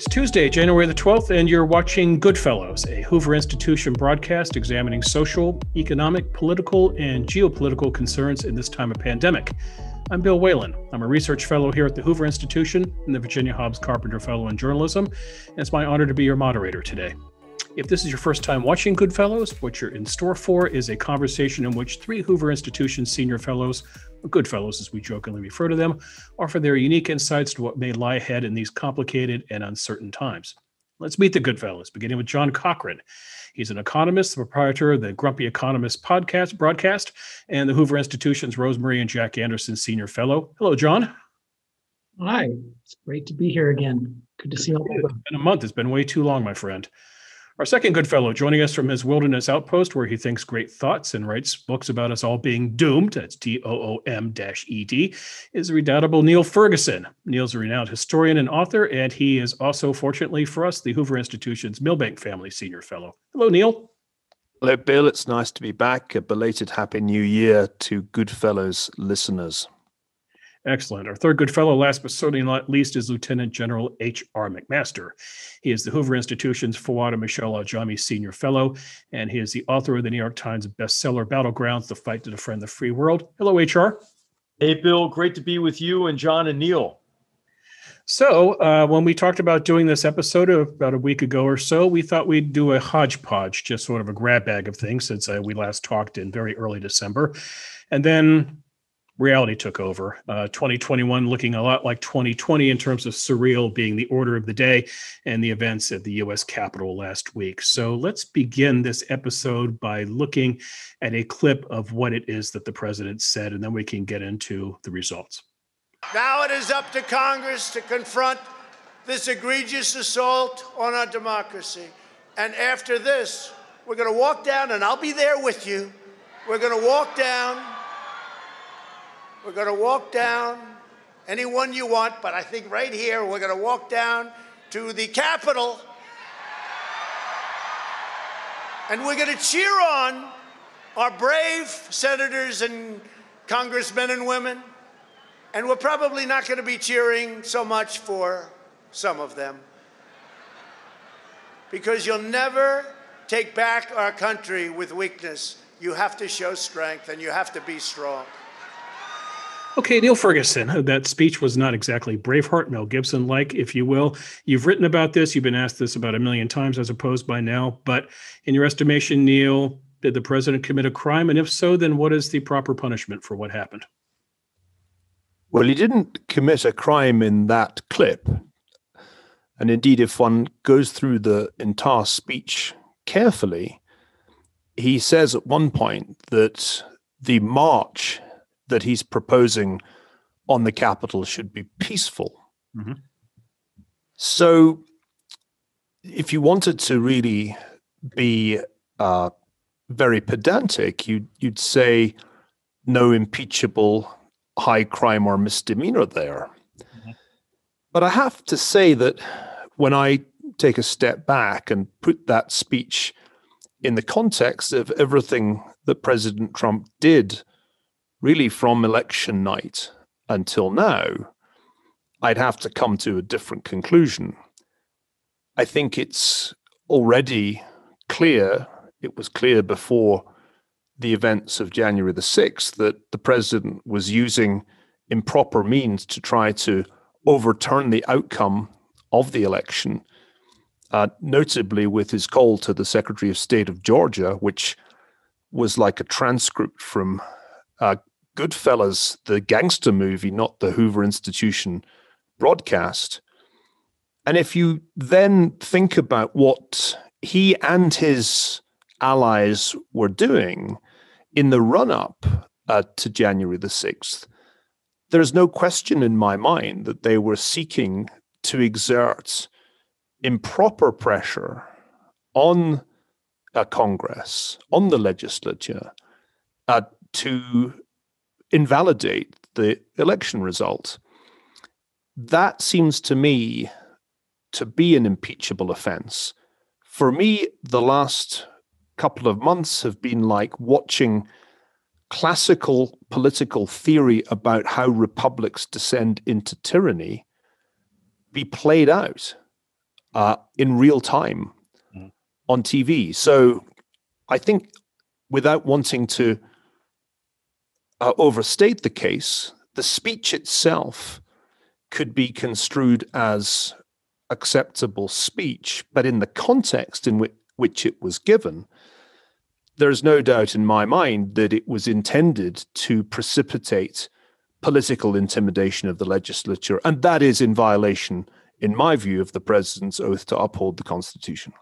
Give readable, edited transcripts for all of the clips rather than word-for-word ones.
It's Tuesday, January the 12th, and you're watching GoodFellows, a Hoover Institution broadcast examining social, economic, political, and geopolitical concerns in this time of pandemic. I'm Bill Whalen. I'm a research fellow here at the Hoover Institution and the Virginia Hobbs Carpenter Fellow in Journalism, and it's my honor to be your moderator today. If this is your first time watching GoodFellows, what you're in store for is a conversation in which three Hoover Institution senior fellows, or GoodFellows as we jokingly refer to them, offer their unique insights to what may lie ahead in these complicated and uncertain times. Let's meet the GoodFellows, beginning with John Cochrane. He's an economist, the proprietor of the Grumpy Economist broadcast, and the Hoover Institution's Rosemary and Jack Anderson Senior Fellow. Hello, John. Hi, it's great to be here again. Good to see you all. It's been a month. It's been way too long, my friend. Our second good fellow, joining us from his wilderness outpost, where he thinks great thoughts and writes books about us all being doomed, that's DOOM-ED, is the redoubtable Niall Ferguson. Niall's a renowned historian and author, and he is also, fortunately for us, the Hoover Institution's Milbank Family Senior Fellow. Hello, Niall. Hello, Bill. It's nice to be back. A belated Happy New Year to GoodFellows listeners. Excellent. Our third good fellow, last but certainly not least, is Lieutenant General R Mcmaster. He is the Hoover Institution's Fouad Michel Ajami Senior Fellow, and he is the author of the New York Times bestseller Battlegrounds, The Fight to Defend the Free World. Hello, HR. Hey, Bill. Great to be with you and John and Neil. So when we talked about doing this episode about a week ago or so, we thought we'd do a hodgepodge, just sort of a grab bag of things since we last talked in very early December. And then reality took over. 2021 looking a lot like 2020 in terms of surreal being the order of the day and the events at the U.S. Capitol last week. So let's begin this episode by looking at a clip of what it is that the president said, and then we can get into the results. Now it is up to Congress to confront this egregious assault on our democracy. And after this, we're going to walk down, and I'll be there with you. We're going to walk down. We're going to walk down anyone you want, but I think right here we're going to walk down to the Capitol, and we're going to cheer on our brave senators and congressmen and women, and we're probably not going to be cheering so much for some of them, because you'll never take back our country with weakness. You have to show strength, and you have to be strong. Okay, Niall Ferguson, that speech was not exactly Braveheart, Mel Gibson-like, if you will. You've written about this. You've been asked this about 1 million times, I suppose, by now. But in your estimation, Neil, did the president commit a crime? And if so, then what is the proper punishment for what happened? Well, he didn't commit a crime in that clip. And indeed, if one goes through the entire speech carefully, he says at one point that the march that he's proposing on the Capitol should be peaceful. Mm-hmm. So if you wanted to really be very pedantic, you'd say no impeachable high crime or misdemeanor there. Mm-hmm. But I have to say that when I take a step back and put that speech in the context of everything that President Trump did really from election night until now, I'd have to come to a different conclusion. I think it's already clear, it was clear before the events of January the 6th, that the president was using improper means to try to overturn the outcome of the election, notably with his call to the Secretary of State of Georgia, which was like a transcript from GoodFellows, the gangster movie, not the Hoover Institution broadcast. And if you then think about what he and his allies were doing in the run-up to January the 6th, there's no question in my mind that they were seeking to exert improper pressure on Congress, on the legislature, to invalidate the election result. That seems to me to be an impeachable offense. For me, the last couple of months have been like watching classical political theory about how republics descend into tyranny be played out in real time on TV. So I think, without wanting to overstate the case, the speech itself could be construed as acceptable speech, but in the context in which it was given, there's no doubt in my mind that it was intended to precipitate political intimidation of the legislature, and that is in violation, in my view, of the president's oath to uphold the Constitution.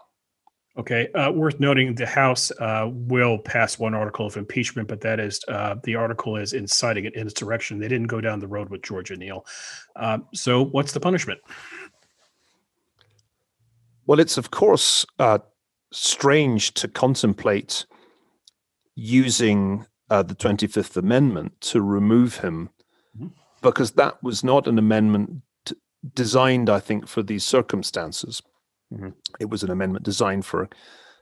Okay, worth noting, the House will pass one article of impeachment, but that is the article is inciting an insurrection. They didn't go down the road with Georgia, Neil. So what's the punishment? Well, it's of course strange to contemplate using the 25th Amendment to remove him, because that was not an amendment designed, I think, for these circumstances. It was an amendment designed for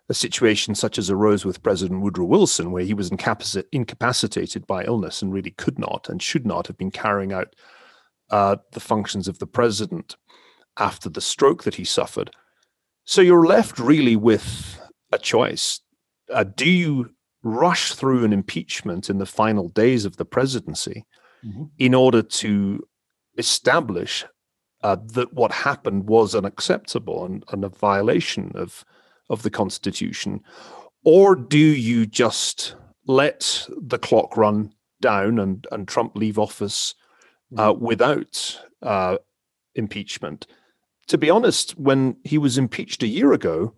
a situation such as arose with President Woodrow Wilson, where he was incapacitated by illness and really could not and should not have been carrying out the functions of the president after the stroke that he suffered. So you're left really with a choice. Do you rush through an impeachment in the final days of the presidency in order to establish that what happened was unacceptable and a violation of the Constitution? Or do you just let the clock run down and Trump leave office without impeachment? To be honest, when he was impeached a year ago,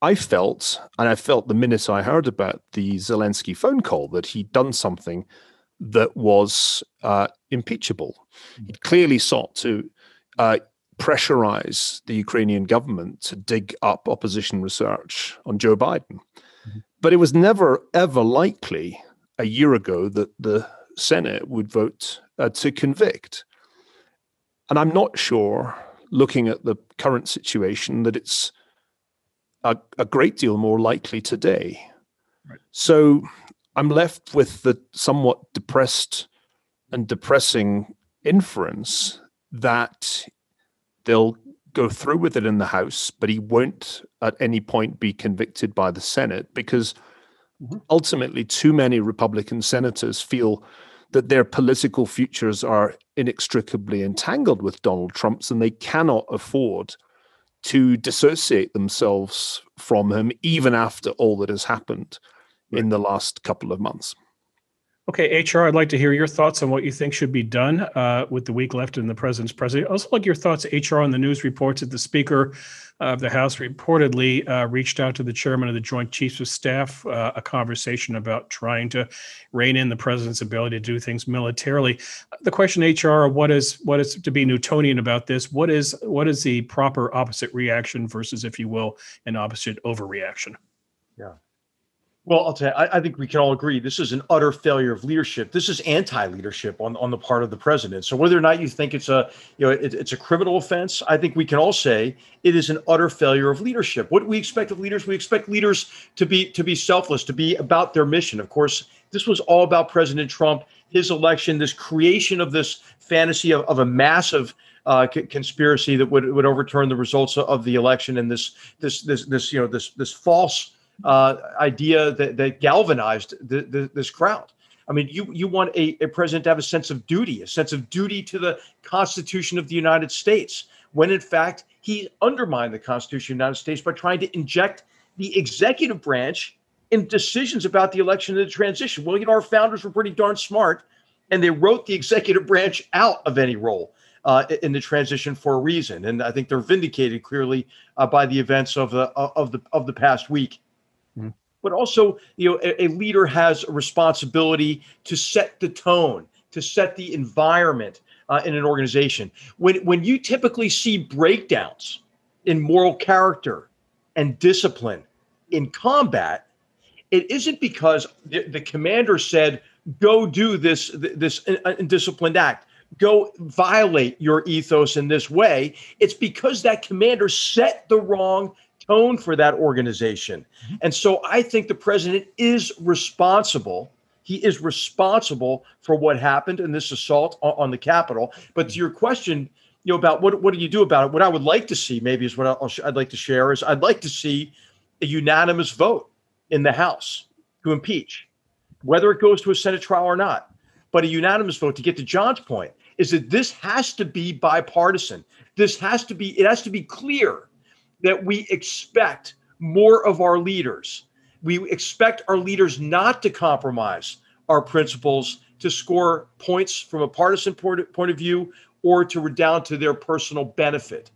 I felt the minute I heard about the Zelensky phone call, that he'd done something that was impeachable. He clearly sought to pressurize the Ukrainian government to dig up opposition research on Joe Biden. But it was never, ever likely a year ago that the Senate would vote to convict. And I'm not sure, looking at the current situation, that it's a great deal more likely today. Right. So I'm left with the somewhat depressed and depressing inference that they'll go through with it in the House, but he won't at any point be convicted by the Senate, because ultimately too many Republican senators feel that their political futures are inextricably entangled with Donald Trump's, and they cannot afford to dissociate themselves from him, even after all that has happened in the last couple of months. Okay, HR, I'd like to hear your thoughts on what you think should be done with the week left in the president's presidency. I'd also like your thoughts, HR, on the news reports that the Speaker of the House reportedly reached out to the chairman of the Joint Chiefs of Staff, a conversation about trying to rein in the president's ability to do things militarily. The question, HR, what is to be Newtonian about this? What is the proper opposite reaction versus, if you will, an opposite overreaction? Yeah. Well, I'll tell you, I think we can all agree this is an utter failure of leadership. This is anti-leadership on the part of the president. So whether or not you think it's a criminal offense, I think we can all say it is an utter failure of leadership. What do we expect of leaders? We expect leaders to be selfless, to be about their mission. Of course, this was all about President Trump, his election, this creation of this fantasy of a massive conspiracy that would overturn the results of the election, and this false idea that galvanized this crowd. I mean, you want a president to have a sense of duty to the Constitution of the United States, when in fact he undermined the Constitution of the United States by trying to inject the executive branch in decisions about the election and the transition. Well, our founders were pretty darn smart, and they wrote the executive branch out of any role in the transition for a reason. And I think they're vindicated clearly by the events of the past week. But also, a leader has a responsibility to set the tone, to set the environment in an organization. When you typically see breakdowns in moral character and discipline in combat, it isn't because the commander said, go do this undisciplined act, go violate your ethos in this way. It's because that commander set the wrong tone for that organization. And so I think the president is responsible. He is responsible for what happened in this assault on the Capitol. But to your question, about what do you do about it? What I would like to see maybe is what I'd like to share is I'd like to see a unanimous vote in the House to impeach, whether it goes to a Senate trial or not. But a unanimous vote, to get to John's point, is that this has to be bipartisan. It has to be clear that we expect more of our leaders. We expect our leaders not to compromise our principles to score points from a partisan point of view or to redound to their personal benefit.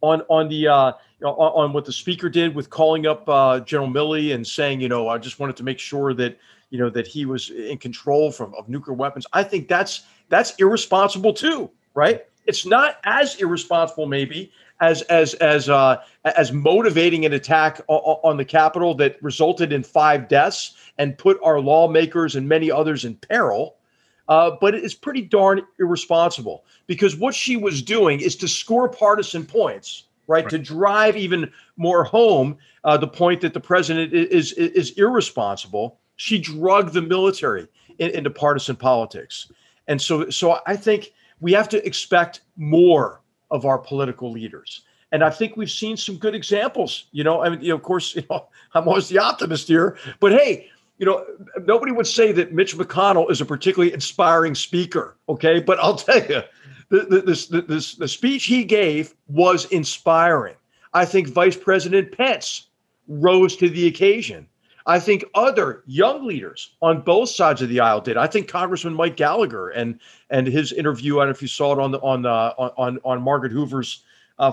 On what the speaker did with calling up General Milley and saying, I just wanted to make sure that that he was in control of nuclear weapons. I think that's irresponsible too, right? It's not as irresponsible maybe as motivating an attack on the Capitol that resulted in 5 deaths and put our lawmakers and many others in peril. But it's pretty darn irresponsible, because what she was doing is to score partisan points, right? To drive even more home the point that the president is irresponsible. She drugged the military into partisan politics. And so I think we have to expect more of our political leaders. And I think we've seen some good examples. Of course, I'm always the optimist here, but hey, nobody would say that Mitch McConnell is a particularly inspiring speaker. Okay. But I'll tell you, the speech he gave was inspiring. I think Vice President Pence rose to the occasion. I think other young leaders on both sides of the aisle did. I think Congressman Mike Gallagher and his interview, I don't know if you saw it on Margaret Hoover's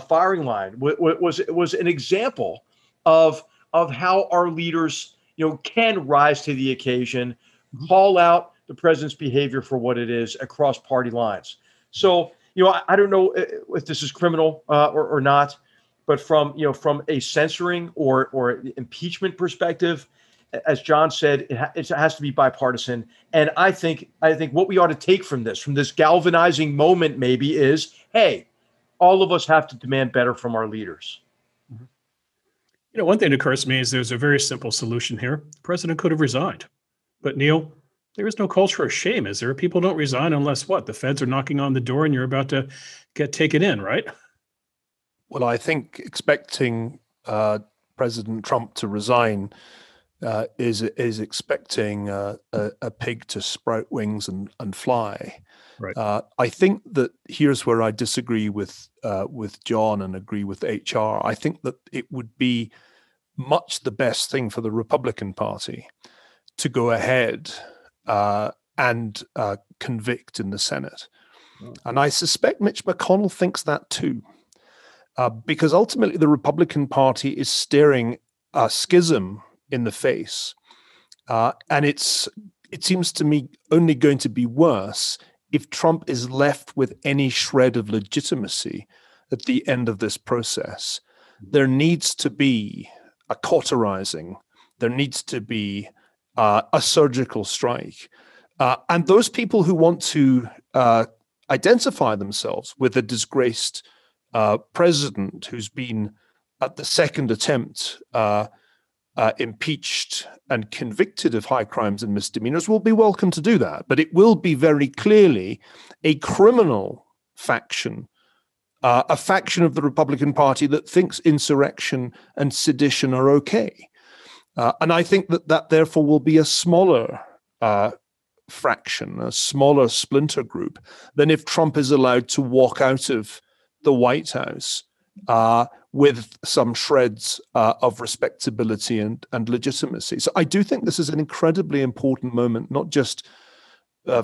firing line, was an example of how our leaders can rise to the occasion, call out the president's behavior for what it is across party lines. So I don't know if this is criminal or not, but from a censoring or impeachment perspective, as John said, it has to be bipartisan. And I think what we ought to take from this galvanizing moment maybe is, hey, all of us have to demand better from our leaders. One thing that occurs to me is there's a very simple solution here. The president could have resigned. But Neil, there is no culture of shame, is there? People don't resign unless what? The feds are knocking on the door and you're about to get taken in, right? Well, I think expecting President Trump to resign is expecting a pig to sprout wings and fly. Right. I think that here's where I disagree with John and agree with HR. I think that it would be much the best thing for the Republican Party to go ahead and convict in the Senate. And I suspect Mitch McConnell thinks that too, because ultimately the Republican Party is staring a schism in the face. And it seems to me only going to be worse if Trump is left with any shred of legitimacy at the end of this process. There needs to be a cauterizing. There needs to be a surgical strike. And those people who want to identify themselves with a disgraced president who's been at the second attempt impeached and convicted of high crimes and misdemeanors will be welcome to do that. But it will be very clearly a criminal faction, a faction of the Republican Party that thinks insurrection and sedition are okay. And I think that therefore will be a smaller fraction, a smaller splinter group than if Trump is allowed to walk out of the White House with some shreds of respectability and legitimacy. So I do think this is an incredibly important moment, not just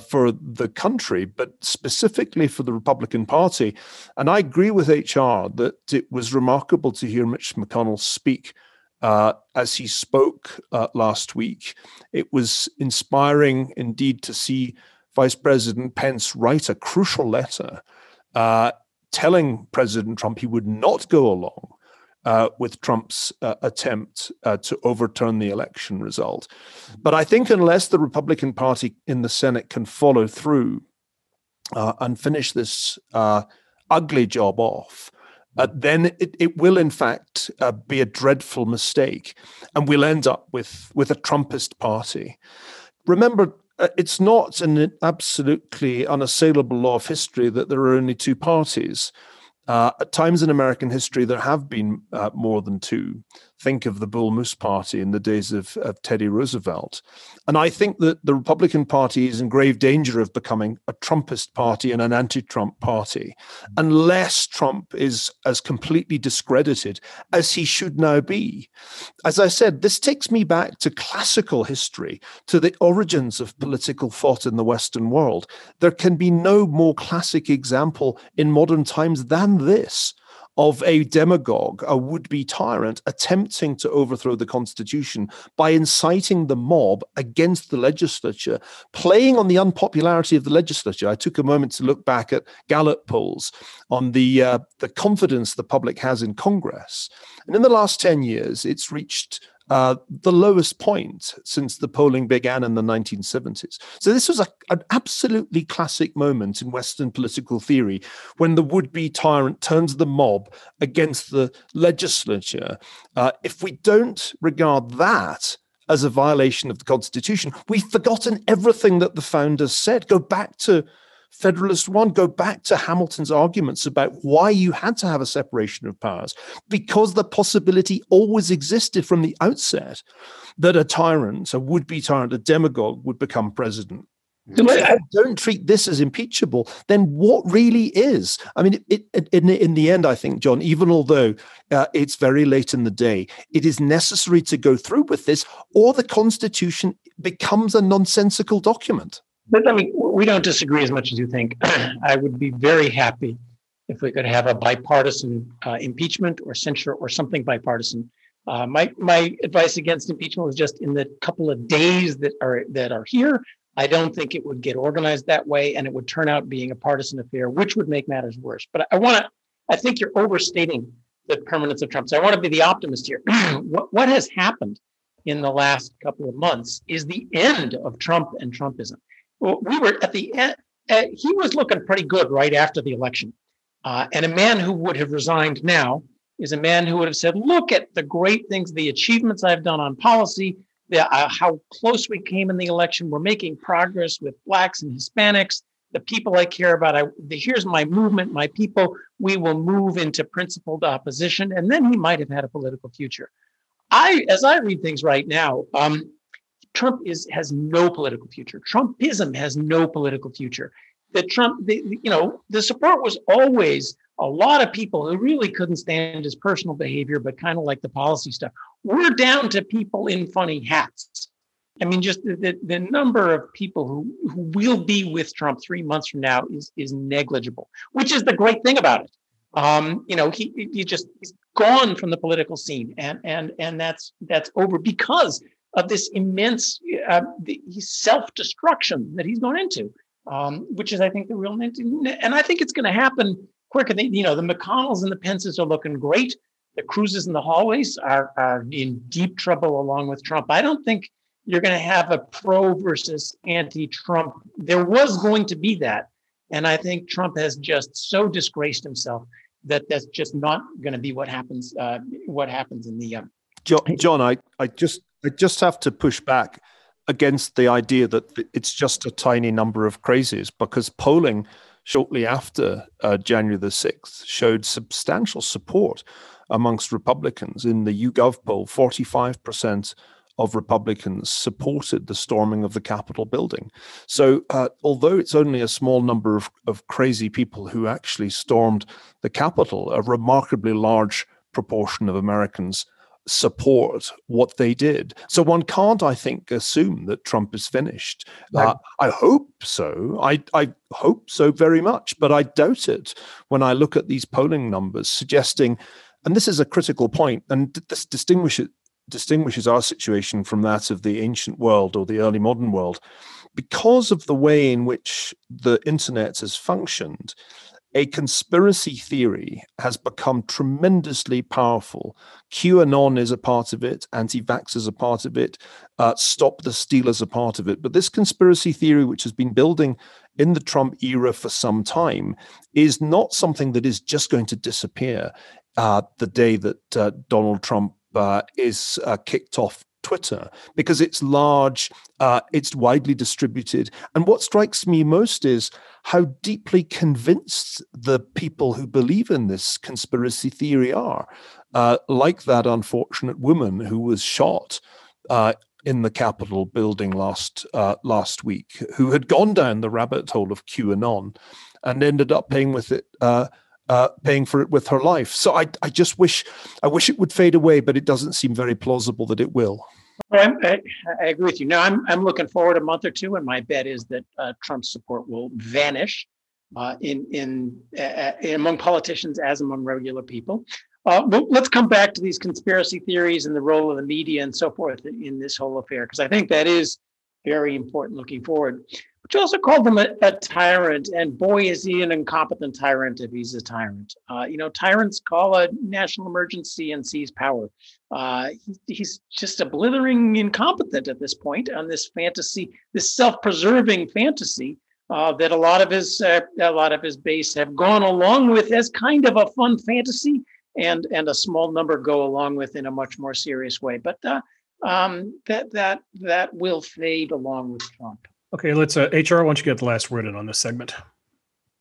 for the country, but specifically for the Republican Party. And I agree with HR that it was remarkable to hear Mitch McConnell speak as he spoke last week. It was inspiring indeed to see Vice President Pence write a crucial letter telling President Trump he would not go along with Trump's attempt to overturn the election result. But I think unless the Republican Party in the Senate can follow through and finish this ugly job off, then it will in fact be a dreadful mistake, and we'll end up with a Trumpist party. Remember, It's not an absolutely unassailable law of history that there are only two parties. At times in American history, there have been more than two. Think of the Bull Moose Party in the days of Teddy Roosevelt. And I think that the Republican Party is in grave danger of becoming a Trumpist party and an anti-Trump party, unless Trump is as completely discredited as he should now be. As I said, this takes me back to classical history, to the origins of political thought in the Western world. There can be no more classic example in modern times than this, of a demagogue, a would-be tyrant, attempting to overthrow the Constitution by inciting the mob against the legislature, playing on the unpopularity of the legislature. I took a moment to look back at Gallup polls on the confidence the public has in Congress. And in the last 10 years, it's reached the lowest point since the polling began in the 1970s. So this was an absolutely classic moment in Western political theory when the would-be tyrant turns the mob against the legislature. If we don't regard that as a violation of the Constitution, we've forgotten everything that the founders said. Go back to Federalist One, go back to Hamilton's arguments about why you had to have a separation of powers, because the possibility always existed from the outset that a tyrant, a would-be tyrant, a demagogue would become president. If you don't treat this as impeachable, then what really is? I mean, in the end, I think, John, even although it's very late in the day, it is necessary to go through with this, or the Constitution becomes a nonsensical document. But I mean, we don't disagree as much as you think. I would be very happy if we could have a bipartisan impeachment or censure or something bipartisan. My advice against impeachment was just in the couple of days that are here. I don't think it would get organized that way, and it would turn out being a partisan affair, which would make matters worse. But I think you're overstating the permanence of Trump. So I want to be the optimist here. What has happened in the last couple of months is the end of Trump and Trumpism. Well, we were at the end. He was looking pretty good right after the election. And a man who would have resigned now is a man who would have said, look at the great things, the achievements I've done on policy, how close we came in the election. We're making progress with Blacks and Hispanics, the people I care about. Here's my movement, my people. We will move into principled opposition. And then he might have had a political future. As I read things right now, Trump has no political future. Trumpism has no political future. The support was always a lot of people who really couldn't stand his personal behavior, but kind of like the policy stuff. We're down to people in funny hats. I mean, just the number of people who will be with Trump 3 months from now is negligible, which is the great thing about it. He's gone from the political scene, and that's over because of this immense self-destruction that he's gone into, which is, I think, the real, and I think it's going to happen quicker. The McConnells and the Pences are looking great. The Cruzes and the Hallways are in deep trouble along with Trump. I don't think you're going to have a pro versus anti-Trump. There was going to be that, and I think Trump has just so disgraced himself that that's just not going to be what happens. What happens in the John, I just have to push back against the idea that it's just a tiny number of crazies, because polling shortly after January the 6th showed substantial support amongst Republicans. In the YouGov poll, 45% of Republicans supported the storming of the Capitol building. So although it's only a small number of crazy people who actually stormed the Capitol, a remarkably large proportion of Americans support what they did. So one can't, I think, assume that Trump is finished. I hope so. I hope so very much, but I doubt it when I look at these polling numbers suggesting, and this is a critical point, and this distinguishes our situation from that of the ancient world or the early modern world, because of the way in which the internet has functioned. A conspiracy theory has become tremendously powerful. QAnon is a part of it. Anti-vaxxers are part of it. Stop the Steal is a part of it. But this conspiracy theory, which has been building in the Trump era for some time, is not something that is just going to disappear the day that Donald Trump is kicked off Twitter because it's large, it's widely distributed. And what strikes me most is how deeply convinced the people who believe in this conspiracy theory are. Like that unfortunate woman who was shot in the Capitol building last week, who had gone down the rabbit hole of QAnon and ended up paying for it with her life. So I just wish it would fade away, but it doesn't seem very plausible that it will. Well, I agree with you. Now, I'm looking forward a month or two, and my bet is that Trump's support will vanish among politicians as among regular people. But let's come back to these conspiracy theories and the role of the media and so forth in this whole affair, because I think that is very important looking forward. But you also called him a tyrant, and boy, is he an incompetent tyrant if he's a tyrant. Tyrants call a national emergency and seize power. He's just a blithering incompetent at this point on this fantasy, this self-preserving fantasy that a lot of his base have gone along with as kind of a fun fantasy, and a small number go along with in a much more serious way. But that will fade along with Trump. Okay, let's HR. Why don't you get the last word in on this segment?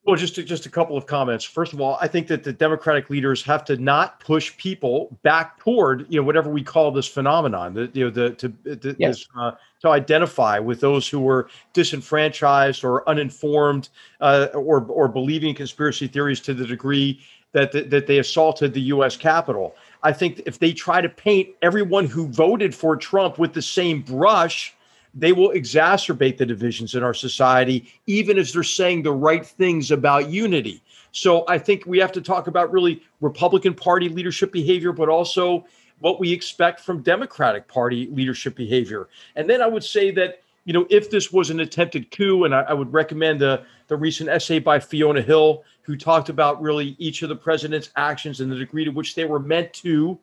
Well, just a couple of comments. First of all, I think that the Democratic leaders have to not push people back toward whatever we call this phenomenon. To identify with those who were disenfranchised or uninformed or believing in conspiracy theories to the degree that they assaulted the U.S. Capitol. I think if they try to paint everyone who voted for Trump with the same brush, they will exacerbate the divisions in our society, even as they're saying the right things about unity. So I think we have to talk about really Republican Party leadership behavior, but also what we expect from Democratic Party leadership behavior. And then I would say that, if this was an attempted coup, and I would recommend the recent essay by Fiona Hill, who talked about really each of the president's actions and the degree to which they were meant to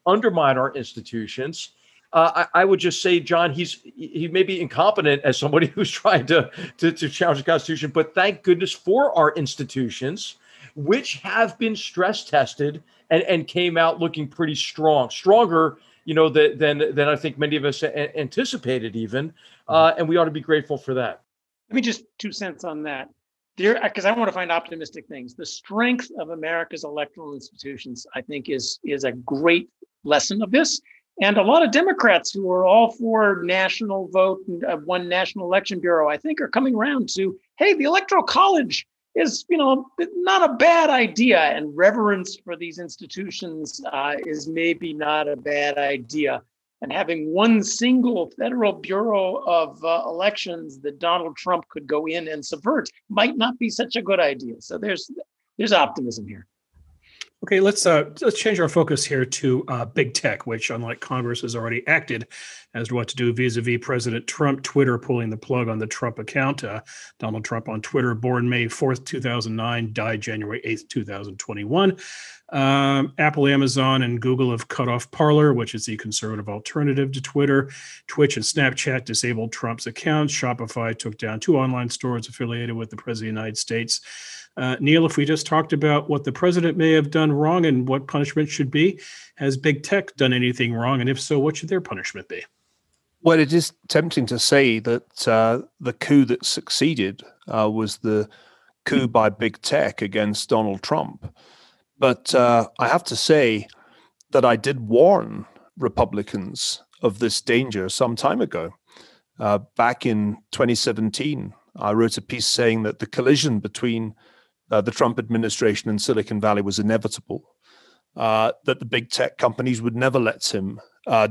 undermine our institutions. I would just say, John, he may be incompetent as somebody who's trying to challenge the Constitution, but thank goodness for our institutions, which have been stress tested and came out looking pretty stronger, than I think many of us anticipated even. And we ought to be grateful for that. Let me just 2 cents on that. Because I want to find optimistic things. The strength of America's electoral institutions, I think, is a great lesson of this. And a lot of Democrats who are all for national vote and one national election bureau, I think, are coming around to, hey, the Electoral College is, not a bad idea. And reverence for these institutions is maybe not a bad idea. And having one single federal bureau of elections that Donald Trump could go in and subvert might not be such a good idea. So there's optimism here. Okay, let's change our focus here to big tech, which, unlike Congress, has already acted as to what to do vis-a-vis President Trump. Twitter pulling the plug on the Trump account. Donald Trump on Twitter, born May 4th, 2009, died January 8th, 2021. Apple, Amazon, and Google have cut off Parler, which is the conservative alternative to Twitter. Twitch and Snapchat disabled Trump's accounts. Shopify took down 2 online stores affiliated with the President of the United States. Neil, if we just talked about what the president may have done wrong and what punishment should be, has big tech done anything wrong? And if so, what should their punishment be? Well, it is tempting to say that the coup that succeeded was the coup by big tech against Donald Trump. But I have to say that I did warn Republicans of this danger some time ago. Back in 2017, I wrote a piece saying that the collision between the Trump administration and Silicon Valley was inevitable, that the big tech companies would never let him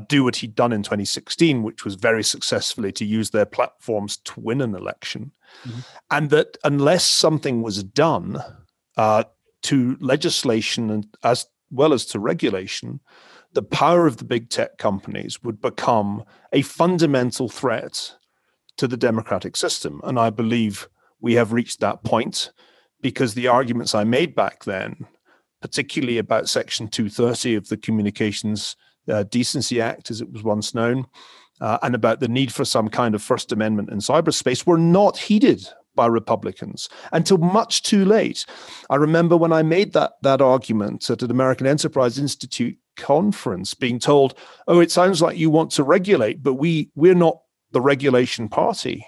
do what he'd done in 2016, which was very successfully to use their platforms to win an election. Mm-hmm. And that unless something was done to legislation and as well as to regulation, the power of the big tech companies would become a fundamental threat to the democratic system. And I believe we have reached that point, because the arguments I made back then, particularly about Section 230 of the Communications Decency Act, as it was once known, and about the need for some kind of First Amendment in cyberspace, were not heeded by Republicans until much too late. I remember when I made that argument at an American Enterprise Institute conference being told, oh, it sounds like you want to regulate, but we're not the regulation party.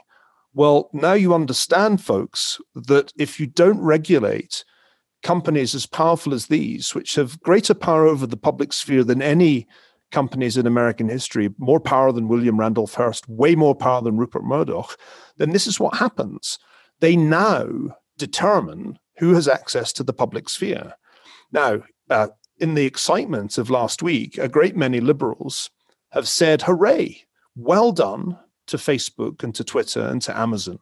Well, now you understand, folks, that if you don't regulate companies as powerful as these, which have greater power over the public sphere than any companies in American history, more power than William Randolph Hearst, way more power than Rupert Murdoch, then this is what happens. They now determine who has access to the public sphere. Now, in the excitement of last week, a great many liberals have said, hooray, well done to Facebook and to Twitter and to Amazon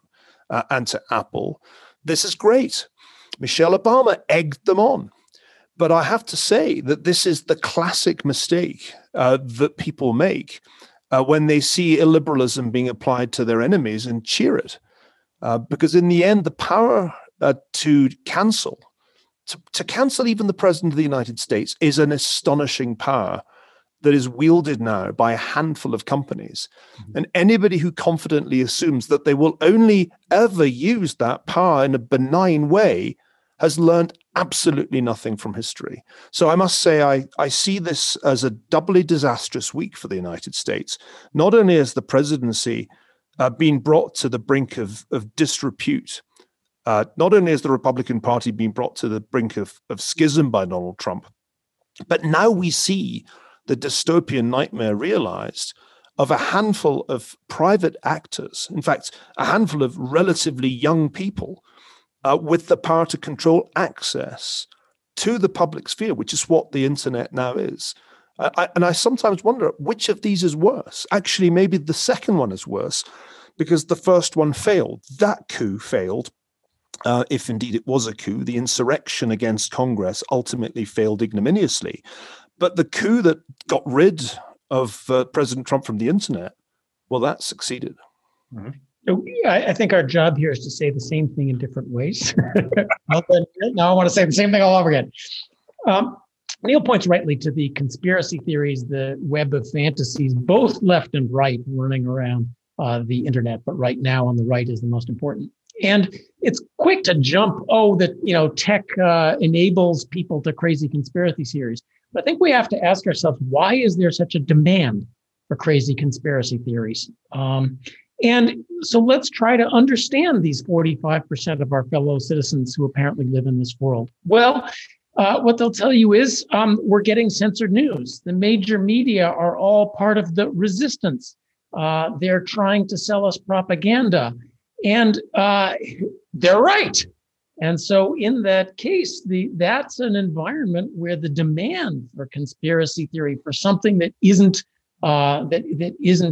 and to Apple. This is great. Michelle Obama egged them on. But I have to say that this is the classic mistake that people make when they see illiberalism being applied to their enemies and cheer it. Because in the end, the power to cancel even the President of the United States is an astonishing power that is wielded now by a handful of companies. And anybody who confidently assumes that they will only ever use that power in a benign way has learned absolutely nothing from history. So I must say, I see this as a doubly disastrous week for the United States. Not only has the presidency been brought to the brink of disrepute, not only has the Republican Party been brought to the brink of schism by Donald Trump, but now we see the dystopian nightmare realized of a handful of private actors, in fact, a handful of relatively young people with the power to control access to the public sphere, which is what the internet now is. And I sometimes wonder which of these is worse. Actually, maybe the second one is worse because the first one failed. That coup failed, if indeed it was a coup. The insurrection against Congress ultimately failed ignominiously. But the coup that got rid of President Trump from the internet, well, that succeeded. Mm-hmm. I think our job here is to say the same thing in different ways. Now I want to say the same thing all over again. Neil points rightly to the conspiracy theories, the web of fantasies, both left and right, running around the internet. But right now on the right is the most important. And it's quick to jump, tech enables people to crazy conspiracy theories. But I think we have to ask ourselves, why is there such a demand for crazy conspiracy theories? And so let's try to understand these 45% of our fellow citizens who apparently live in this world. Well, what they'll tell you is we're getting censored news. The major media are all part of the resistance. They're trying to sell us propaganda. And they're right. And so in that case, that's an environment where the demand for conspiracy theory, for something that isn't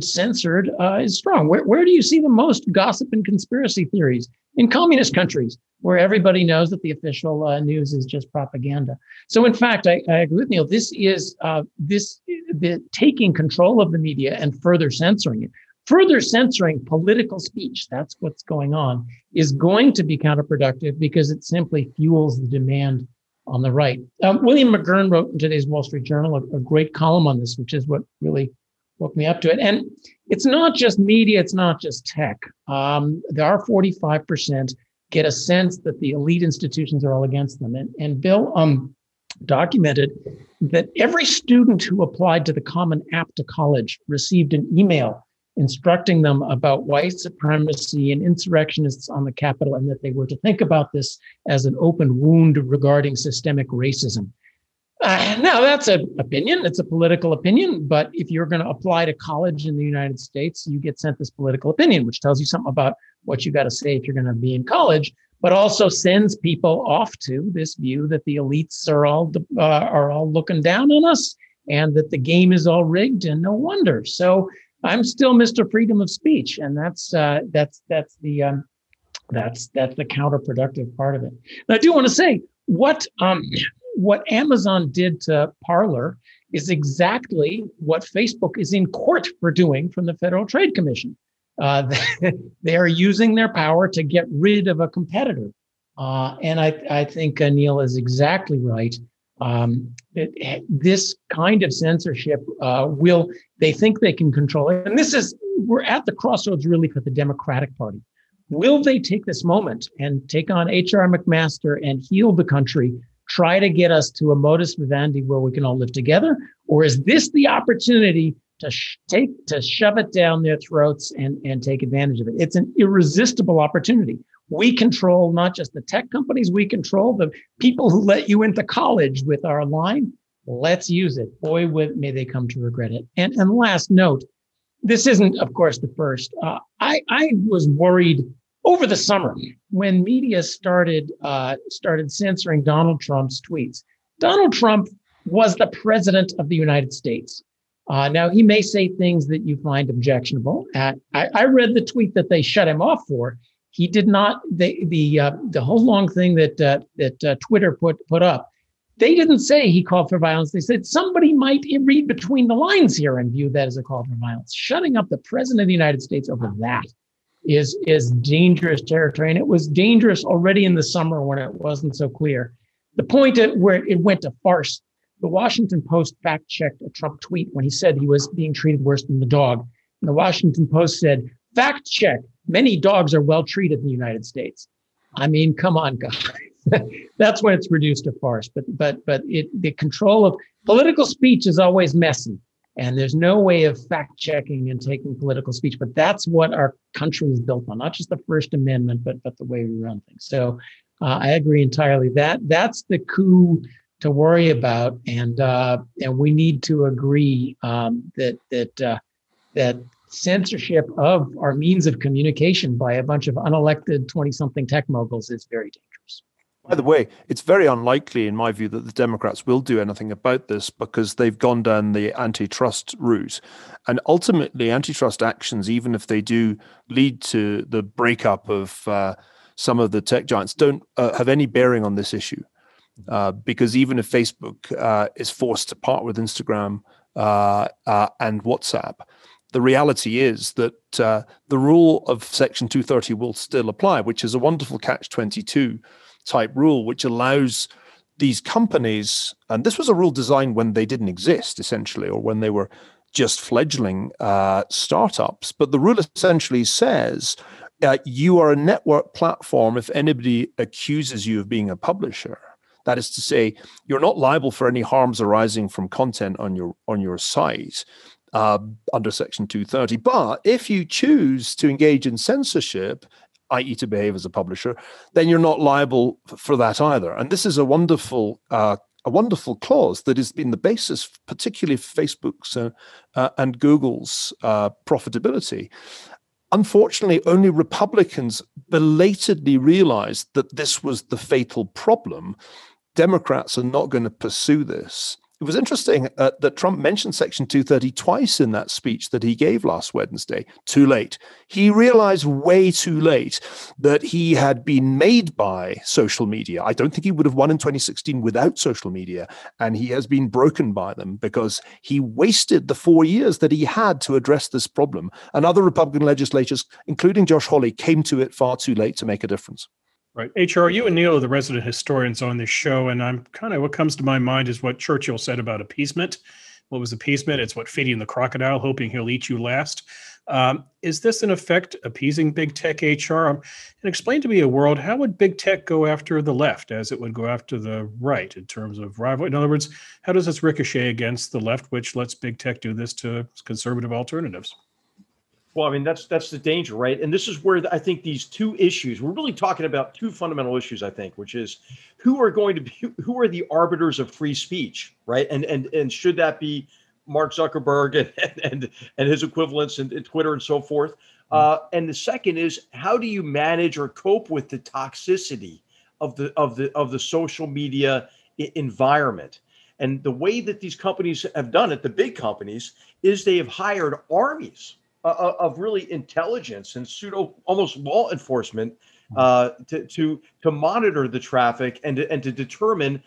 censored, is strong. Where do you see the most gossip and conspiracy theories? In communist countries, where everybody knows that the official news is just propaganda. So in fact, I agree with Neil. This is the taking control of the media and further censoring it. Further censoring political speech, that's what's going on, is going to be counterproductive because it simply fuels the demand on the right. William McGurn wrote in today's Wall Street Journal a great column on this, which is what really woke me up to it. And it's not just media, it's not just tech. There are 45% get a sense that the elite institutions are all against them. And Bill documented that every student who applied to the Common App to college received an email instructing them about white supremacy and insurrectionists on the Capitol, and that they were to think about this as an open wound regarding systemic racism. Now, that's an opinion. It's a political opinion. But if you're going to apply to college in the United States, you get sent this political opinion, which tells you something about what you got to say if you're going to be in college, but also sends people off to this view that the elites are all looking down on us and that the game is all rigged, and no wonder. So I'm still Mr. Freedom of Speech, and that's the counterproductive part of it. And I do want to say what Amazon did to Parler is exactly what Facebook is in court for doing from the Federal Trade Commission. They are using their power to get rid of a competitor, and I think Neil is exactly right. This kind of censorship they think they can control it. And we're at the crossroads really for the Democratic Party. Will they take this moment and take on R Mcmaster and heal the country try to get us to a modus vivendi where we can all live together? Or is this the opportunity to shove it down their throats and take advantage of it? It's an irresistible opportunity. We control not just the tech companies, we control the people who let you into college with our line. Let's use it. Boy, may they come to regret it. And last note, this isn't, of course, the first. I was worried over the summer when media started censoring Donald Trump's tweets. Donald Trump was the president of the United States. Now, he may say things that you find objectionable. I read the tweet that they shut him off for. He did not. The whole long thing that Twitter put up. They didn't say he called for violence. They said somebody might read between the lines here and view that as a call for violence. Shutting up the president of the United States over that is dangerous territory. And it was dangerous already in the summer when it wasn't so clear. The point at where it went to farce, the Washington Post fact-checked a Trump tweet when he said he was being treated worse than the dog. And the Washington Post said, fact check, many dogs are well treated in the United States. I mean, come on, guys. That's when it's reduced to farce. But the control of political speech is always messy. And there's no way of fact checking and taking political speech. But that's what our country is built on, not just the First Amendment, but the way we run things. So I agree entirely. That's the coup to worry about. And we need to agree that censorship of our means of communication by a bunch of unelected 20-something tech moguls is very dangerous. By the way, it's very unlikely, in my view, that the Democrats will do anything about this because they've gone down the antitrust route. And ultimately, antitrust actions, even if they do lead to the breakup of some of the tech giants, don't have any bearing on this issue. Because even if Facebook is forced to part with Instagram and WhatsApp, the reality is that the rule of Section 230 will still apply, which is a wonderful catch-22 type rule, which allows these companies, and this was a rule designed when they didn't exist, essentially, or when they were just fledgling startups. But the rule essentially says you are a network platform if anybody accuses you of being a publisher. That is to say, you're not liable for any harms arising from content on your site under Section 230. But if you choose to engage in censorship, i.e. to behave as a publisher, then you're not liable for that either. And this is a wonderful clause that has been the basis, particularly for Facebook's and Google's profitability. Unfortunately, only Republicans belatedly realized that this was the fatal problem. Democrats are not going to pursue this. It was interesting that Trump mentioned Section 230 twice in that speech that he gave last Wednesday. Too late. He realized way too late that he had been made by social media. I don't think he would have won in 2016 without social media. And he has been broken by them because he wasted the 4 years that he had to address this problem. And other Republican legislators, including Josh Hawley, came to it far too late to make a difference. Right. HR, you and Neil are the resident historians on this show, and I'm kind of what comes to my mind is what Churchill said about appeasement. What was appeasement? It's what feeding the crocodile, hoping he'll eat you last. Is this, in effect, appeasing big tech, HR? And explain to me a world, how would big tech go after the left as it would go after the right in terms of rival? In other words, how does this ricochet against the left, which lets big tech do this to conservative alternatives? Well, I mean, that's the danger, right? And this is where I think these two issues, we're really talking about two fundamental issues, I think, which is who are the arbiters of free speech, right? And should that be Mark Zuckerberg and his equivalents in Twitter and so forth? And the second is, how do you manage or cope with the toxicity of the social media environment? And the way that these companies have done it, the big companies, is they have hired armies of really intelligence and pseudo almost law enforcement to monitor the traffic and to determine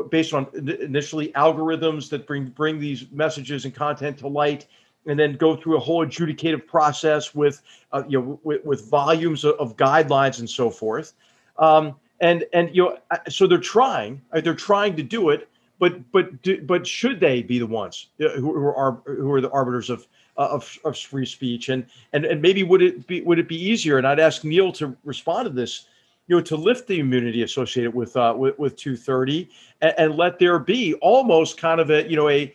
based on initially algorithms that bring these messages and content to light, and then go through a whole adjudicative process with with volumes of guidelines and so forth. So they're trying to do it, but should they be the ones who are the arbiters of free speech, and maybe would it be easier? And I'd ask Neil to respond to this. to lift the immunity associated with 230, and let there be almost kind of a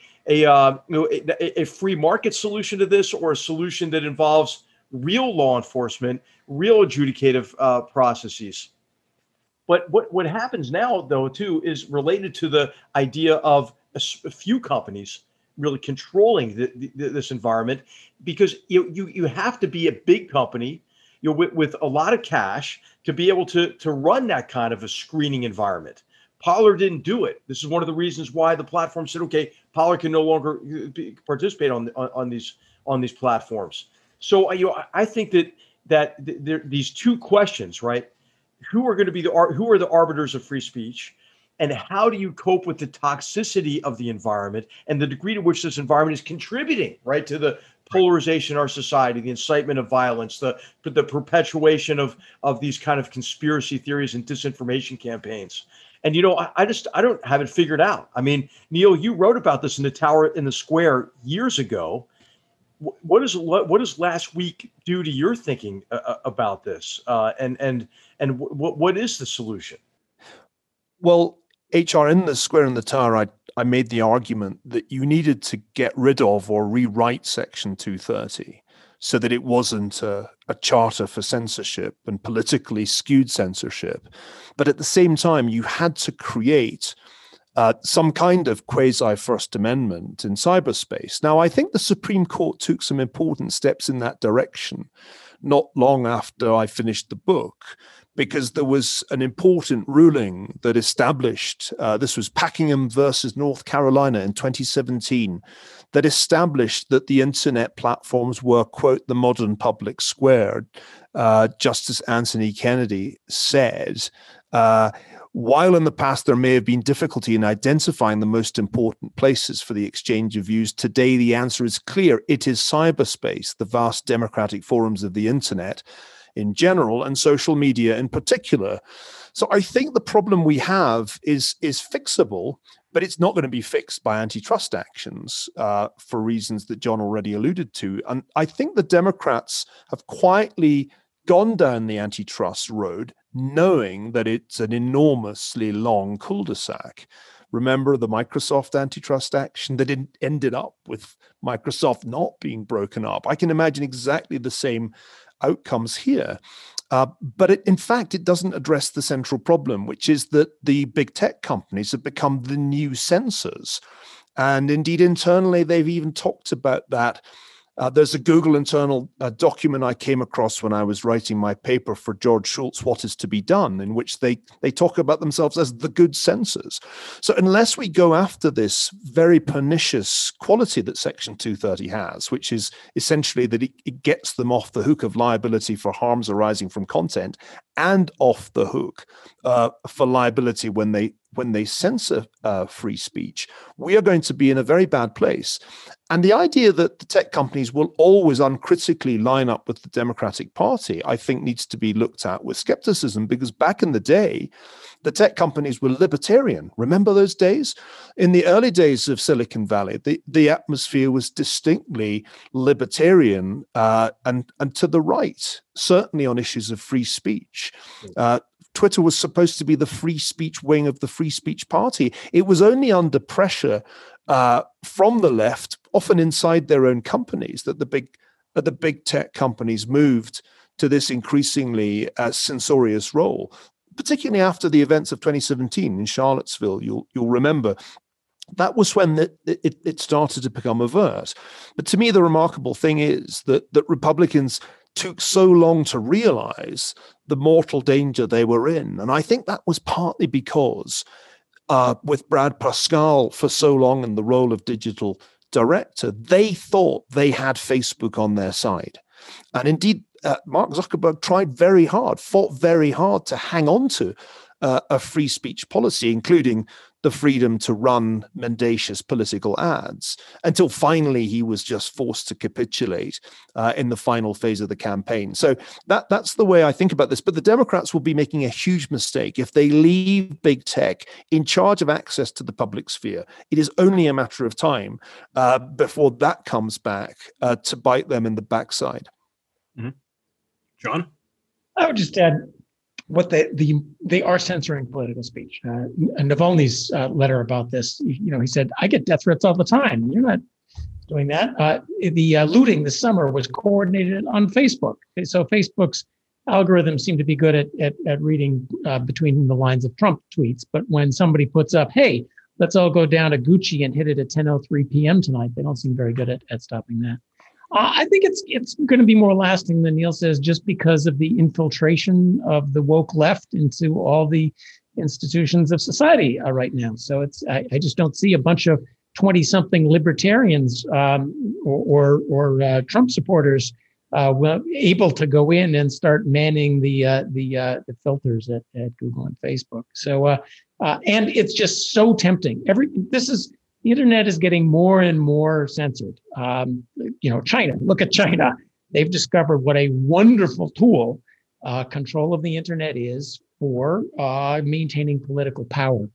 free market solution to this, or a solution that involves real law enforcement, real adjudicative processes. But what happens now, though, too, is related to the idea of a few companies really controlling this environment, because you have to be a big company, with a lot of cash to be able to run that kind of a screening environment. Parler didn't do it. This is one of the reasons why the platform said, okay, Parler can no longer participate on these platforms. So I think that these two questions, right? Who are the arbiters of free speech, and how do you cope with the toxicity of the environment and the degree to which this environment is contributing, right, to the polarization in our society, the incitement of violence, the perpetuation of these kind of conspiracy theories and disinformation campaigns. And I don't have it figured out. I mean, Neil, you wrote about this in the Tower in the Square years ago. What does last week do to your thinking about this? And what is the solution? Well, HR, in the Square and the Tower, I made the argument that you needed to get rid of or rewrite Section 230 so that it wasn't a charter for censorship and politically skewed censorship. But at the same time, you had to create some kind of quasi-First Amendment in cyberspace. Now, I think the Supreme Court took some important steps in that direction not long after I finished the book, because there was an important ruling that established, this was Packingham versus North Carolina in 2017, that established that the internet platforms were, quote, the modern public square. Justice Anthony Kennedy said, while in the past there may have been difficulty in identifying the most important places for the exchange of views, today the answer is clear. It is cyberspace, the vast democratic forums of the internet in general and social media in particular. So I think the problem we have is fixable, but it's not going to be fixed by antitrust actions for reasons that John already alluded to. And I think the Democrats have quietly gone down the antitrust road, knowing that it's an enormously long cul-de-sac. Remember the Microsoft antitrust action that ended up with Microsoft not being broken up? I can imagine exactly the same outcomes here. But in fact, it doesn't address the central problem, which is that the big tech companies have become the new censors. And indeed, internally, they've even talked about that. There's a Google internal document I came across when I was writing my paper for George Shultz, What is to be Done, in which they talk about themselves as the good censors. So unless we go after this very pernicious quality that Section 230 has, which is essentially that it gets them off the hook of liability for harms arising from content and off the hook for liability when they censor free speech, we are going to be in a very bad place. And the idea that the tech companies will always uncritically line up with the Democratic Party, I think needs to be looked at with skepticism, because back in the day, the tech companies were libertarian. Remember those days? In the early days of Silicon Valley, the atmosphere was distinctly libertarian and to the right, certainly on issues of free speech. Twitter was supposed to be the free speech wing of the free speech party. It was only under pressure from the left, often inside their own companies, that the big tech companies moved to this increasingly censorious role, particularly after the events of 2017 in Charlottesville. You'll remember that was when it started to become overt. But to me, the remarkable thing is that Republicans took so long to realize the mortal danger they were in. And I think that was partly because with Brad Pascal for so long in the role of digital director, they thought they had Facebook on their side. And indeed, Mark Zuckerberg fought very hard to hang on to a free speech policy, including the freedom to run mendacious political ads, until finally he was just forced to capitulate in the final phase of the campaign. So that's the way I think about this. But the Democrats will be making a huge mistake if they leave big tech in charge of access to the public sphere. It is only a matter of time before that comes back to bite them in the backside. Mm-hmm. John? I would just add, they are censoring political speech. And Navalny's letter about this, he said, I get death threats all the time. You're not doing that. The looting this summer was coordinated on Facebook. So Facebook's algorithms seem to be good at reading between the lines of Trump tweets. But when somebody puts up, hey, let's all go down to Gucci and hit it at 10:03 p.m. tonight, they don't seem very good at stopping that. I think it's going to be more lasting than Neil says, just because of the infiltration of the woke left into all the institutions of society right now. So I just don't see a bunch of 20-something libertarians or Trump supporters able to go in and start manning the filters at Google and Facebook. So and it's just so tempting. The internet is getting more and more censored. China, look at China. They've discovered what a wonderful tool control of the internet is for maintaining political power.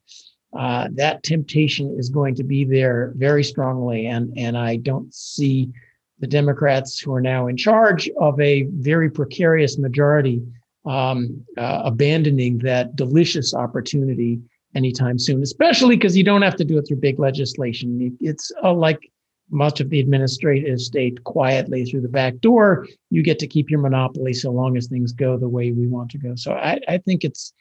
That temptation is going to be there very strongly. And I don't see the Democrats, who are now in charge of a very precarious majority, abandoning that delicious opportunity anytime soon, especially because you don't have to do it through big legislation. It's like much of the administrative state, quietly through the back door. You get to keep your monopoly so long as things go the way we want to go. So I think it's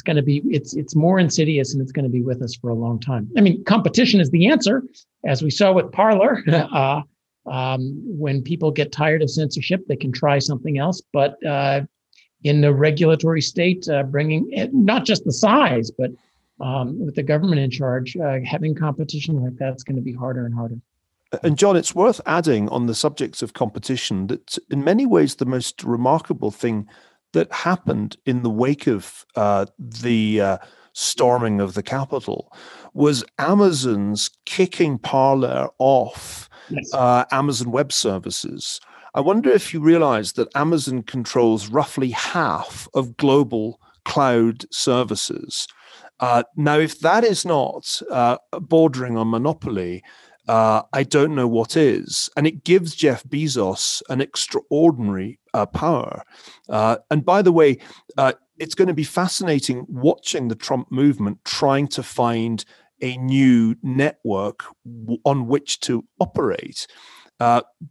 going to be, it's more insidious, and it's going to be with us for a long time. I mean, competition is the answer, as we saw with Parler. When people get tired of censorship, they can try something else. But in the regulatory state, bringing not just the size, but with the government in charge, having competition like that's going to be harder and harder. And John, it's worth adding on the subject of competition that in many ways the most remarkable thing that happened in the wake of the storming of the Capitol was Amazon's kicking Parler off. Yes. Amazon Web Services. I wonder if you realize that Amazon controls roughly half of global cloud services. Now, if that is not bordering on monopoly, I don't know what is. And it gives Jeff Bezos an extraordinary power. And by the way, it's going to be fascinating watching the Trump movement trying to find a new network on which to operate,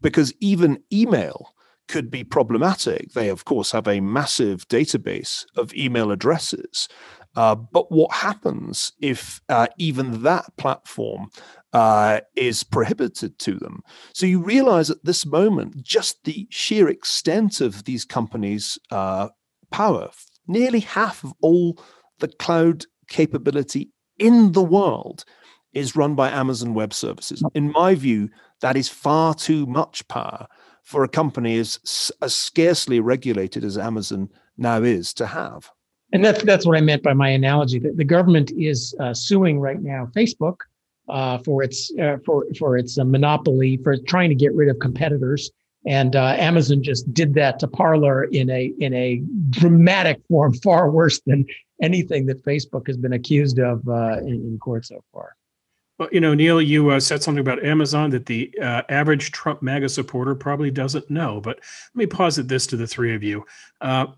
because even email could be problematic. They, of course, have a massive database of email addresses. But what happens if even that platform is prohibited to them? So you realize at this moment, just the sheer extent of these companies' power, nearly half of all the cloud capability in the world is run by Amazon Web Services. In my view, that is far too much power for a company as scarcely regulated as Amazon now is to have. And that's what I meant by my analogy. The government is suing right now Facebook for its monopoly, for trying to get rid of competitors. And Amazon just did that to Parler in a dramatic form, far worse than anything that Facebook has been accused of in court so far. Well, Neil, you said something about Amazon that the average Trump MAGA supporter probably doesn't know. But let me posit this to the three of you.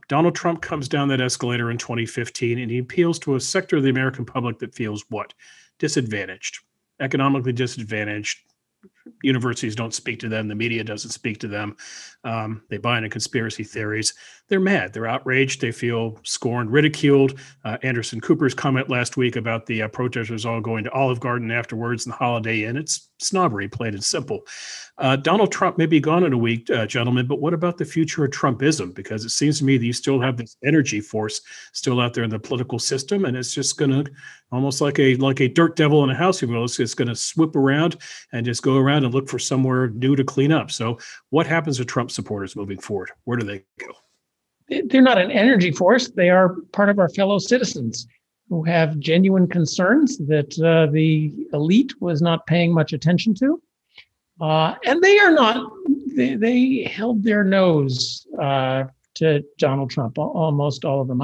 Donald Trump comes down that escalator in 2015, and he appeals to a sector of the American public that feels what? Disadvantaged, economically disadvantaged. Universities don't speak to them. The media doesn't speak to them. They buy into conspiracy theories. They're mad. They're outraged. They feel scorned, ridiculed. Anderson Cooper's comment last week about the protesters all going to Olive Garden afterwards and the Holiday Inn. It's snobbery, plain and simple. Donald Trump may be gone in a week, gentlemen, but what about the future of Trumpism? Because it seems to me that you still have this energy force still out there in the political system, and it's just going to, almost like a dirt devil in a house, if you will, it's going to swoop around and just go around and look for somewhere new to clean up. So what happens to Trump supporters moving forward? Where do they go? They're not an energy force. They are part of our fellow citizens who have genuine concerns that the elite was not paying much attention to. And they are not, they held their nose to Donald Trump, almost all of them.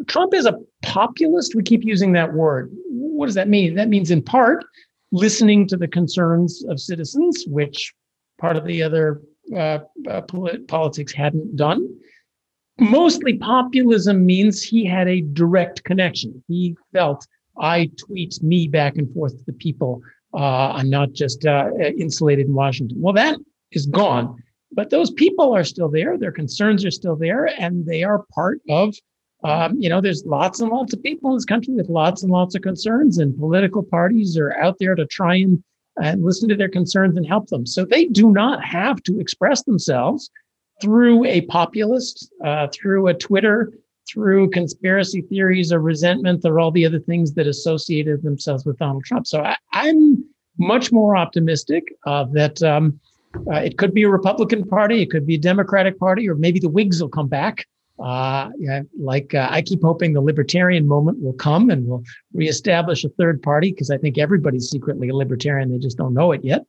Trump is a populist. We keep using that word. What does that mean? That means in part listening to the concerns of citizens, which part of the other politics hadn't done. Mostly populism means he had a direct connection. He felt, I tweet me back and forth to the people. I'm not just insulated in Washington. Well, that is gone. But those people are still there. Their concerns are still there. And they are part of, there's lots and lots of people in this country with lots and lots of concerns. And political parties are out there to try and listen to their concerns and help them. So they do not have to express themselves through a populist, through a Twitter, through conspiracy theories or resentment or all the other things that associated themselves with Donald Trump. So I'm much more optimistic that it could be a Republican Party, it could be a Democratic Party, or maybe the Whigs will come back. I keep hoping the Libertarian moment will come and we'll reestablish a third party, because I think everybody's secretly a Libertarian, they just don't know it yet.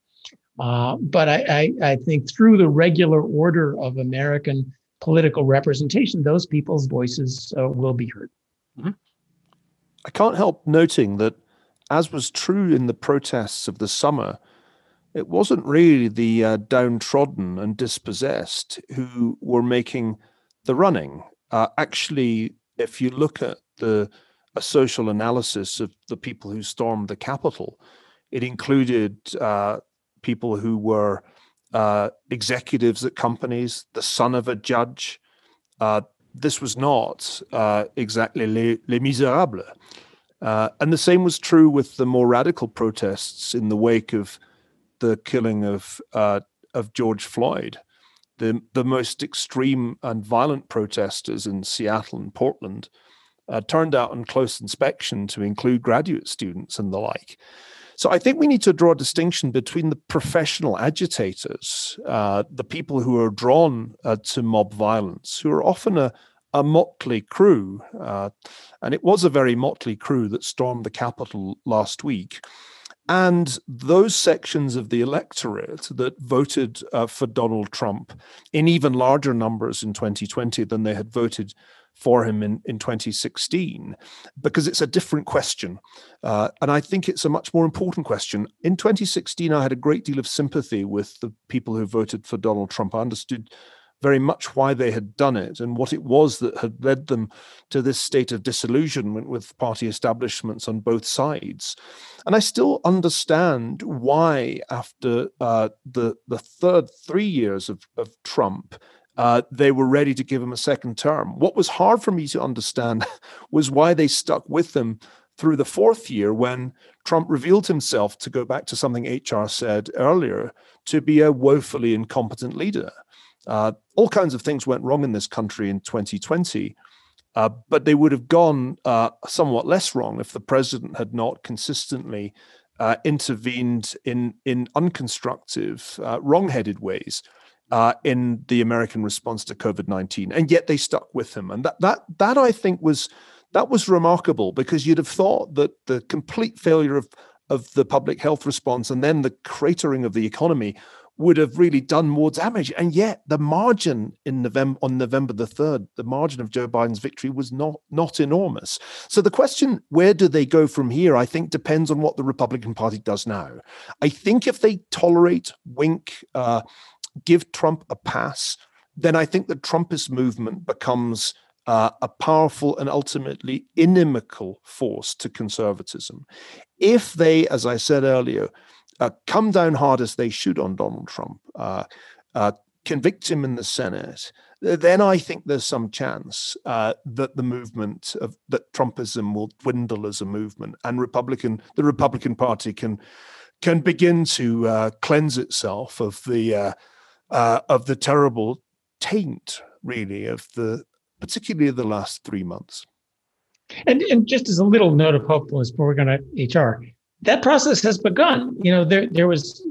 But I think through the regular order of American political representation, those people's voices will be heard. Mm-hmm. I can't help noting that, as was true in the protests of the summer, it wasn't really the downtrodden and dispossessed who were making the running. Actually, if you look at a social analysis of the people who stormed the Capitol, it included people who were executives at companies, the son of a judge. This was not exactly les misérables. And the same was true with the more radical protests in the wake of the killing of George Floyd. The most extreme and violent protesters in Seattle and Portland turned out on close inspection to include graduate students and the like. So I think we need to draw a distinction between the professional agitators, the people who are drawn to mob violence, who are often a motley crew. And it was a very motley crew that stormed the Capitol last week. And those sections of the electorate that voted for Donald Trump in even larger numbers in 2020 than they had voted for him in 2016, because it's a different question. And I think it's a much more important question. In 2016, I had a great deal of sympathy with the people who voted for Donald Trump. I understood very much why they had done it and what it was that had led them to this state of disillusionment with party establishments on both sides. And I still understand why, after the third 3 years of Trump, they were ready to give him a second term. What was hard for me to understand was why they stuck with him through the fourth year, when Trump revealed himself, to go back to something HR said earlier, to be a woefully incompetent leader. All kinds of things went wrong in this country in 2020, but they would have gone somewhat less wrong if the president had not consistently intervened in unconstructive, wrong-headed ways in the American response to COVID-19, and yet they stuck with him. And that I think was remarkable, because you'd have thought that the complete failure of the public health response and then the cratering of the economy would have really done more damage. And yet the margin on November the 3rd, the margin of Joe Biden's victory was not enormous. So the question, where do they go from here, I think depends on what the Republican Party does now. I think if they tolerate, wink, give Trump a pass, then I think the Trumpist movement becomes a powerful and ultimately inimical force to conservatism. If they, as I said earlier, come down hard as they should on Donald Trump, convict him in the Senate, then I think there's some chance that the movement that Trumpism will dwindle as a movement, and the Republican Party can begin to cleanse itself of the terrible taint, really, particularly of the last 3 months. And just as a little note of hopefulness before we're going to HR, that process has begun. There was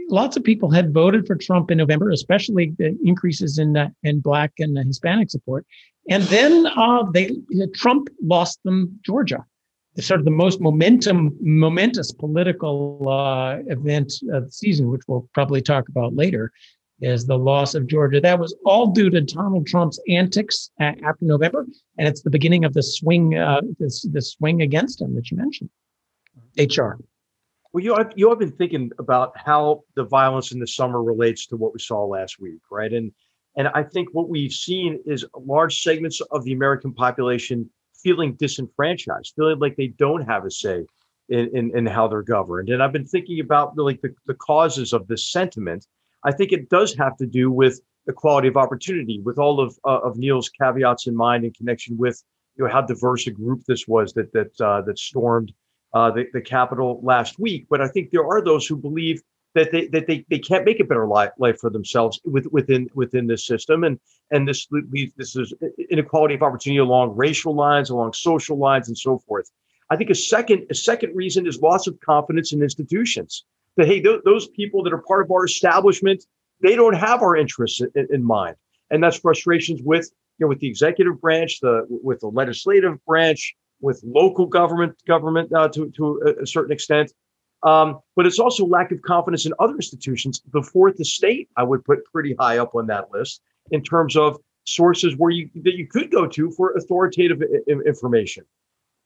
lots of people had voted for Trump in November, especially the increases in Black and Hispanic support. And then Trump lost them Georgia. It's sort of the most momentous political event of the season, which we'll probably talk about later, is the loss of Georgia. That was all due to Donald Trump's antics after November, and it's the beginning of the swing, the swing against him that you mentioned. HR. Well, you have been thinking about how the violence in the summer relates to what we saw last week, right? And And I think what we've seen is large segments of the American population feeling disenfranchised, feeling like they don't have a say in how they're governed. And I've been thinking about the causes of this sentiment. I think it does have to do with equality of opportunity, with all of Neil's caveats in mind in connection with how diverse a group this was that stormed the Capitol last week. But I think there are those who believe that they can't make a better life for themselves within this system, and this is inequality of opportunity along racial lines, along social lines, and so forth. I think a second reason is loss of confidence in institutions. That hey, those people that are part of our establishment, they don't have our interests in mind, and that's frustrations with with the executive branch, with the legislative branch, with local government to a certain extent. But it's also lack of confidence in other institutions. The fourth estate, I would put pretty high up on that list in terms of sources that you could go to for authoritative information.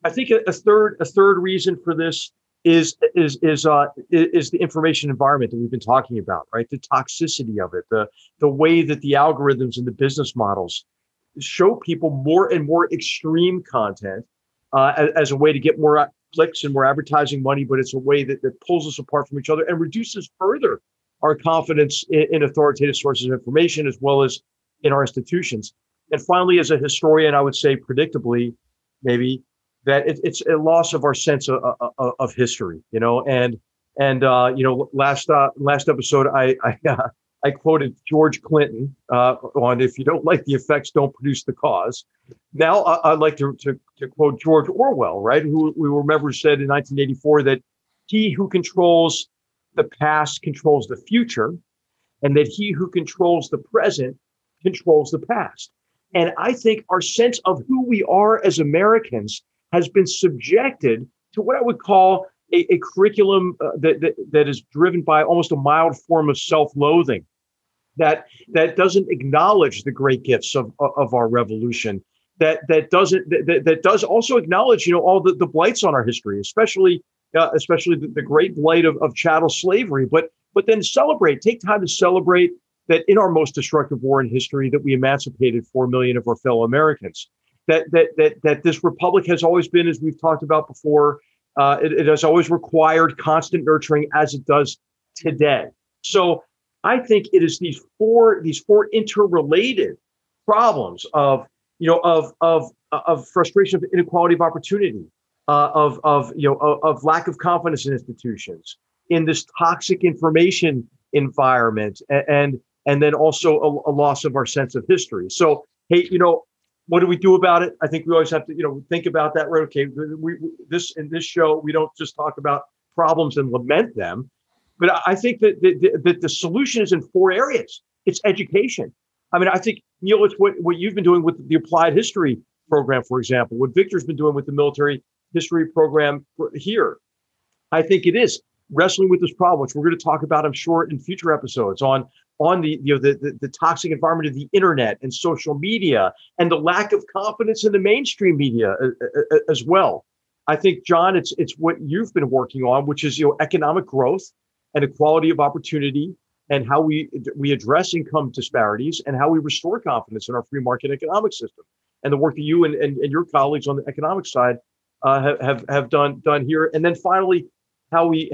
I think a third reason for this is the information environment that we've been talking about, right? The toxicity of it, the way that the algorithms and the business models show people more and more extreme content as a way to get more clicks and more advertising money, but it's a way that pulls us apart from each other and reduces further our confidence in authoritative sources of information as well as in our institutions. And finally, as a historian, I would say predictably, maybe, that it's a loss of our sense of history, and last episode I quoted George Clinton on if you don't like the effects, don't produce the cause. Now I'd like to quote George Orwell, right? Who we remember said in 1984 that he who controls the past controls the future, and that he who controls the present controls the past. And I think our sense of who we are as Americans has been subjected to what I would call a curriculum that is driven by almost a mild form of self-loathing, that doesn't acknowledge the great gifts of our revolution, that does also acknowledge all the blights on our history, especially the great blight of chattel slavery, but then take time to celebrate that in our most destructive war in history that we emancipated 4 million of our fellow Americans. That this republic has always been, as we've talked about before, it has always required constant nurturing as it does today. So I think it is these four interrelated problems of frustration, of inequality of opportunity, of lack of confidence in institutions, in this toxic information environment, and then also a loss of our sense of history. So hey, what do we do about it? I think we always have to, think about that, right? Okay, in this show, we don't just talk about problems and lament them, but I think that the solution is in 4 areas. It's education. I mean, I think, Neil, it's what you've been doing with the applied history program, for example, what Victor's been doing with the military history program here. I think it is wrestling with this problem, which we're going to talk about, I'm sure, in future episodes on the toxic environment of the internet and social media and the lack of confidence in the mainstream media as well. I think, John, it's what you've been working on, which is economic growth and equality of opportunity, and how we address income disparities and how we restore confidence in our free market economic system, and the work that you and your colleagues on the economic side have done here. And then finally, how we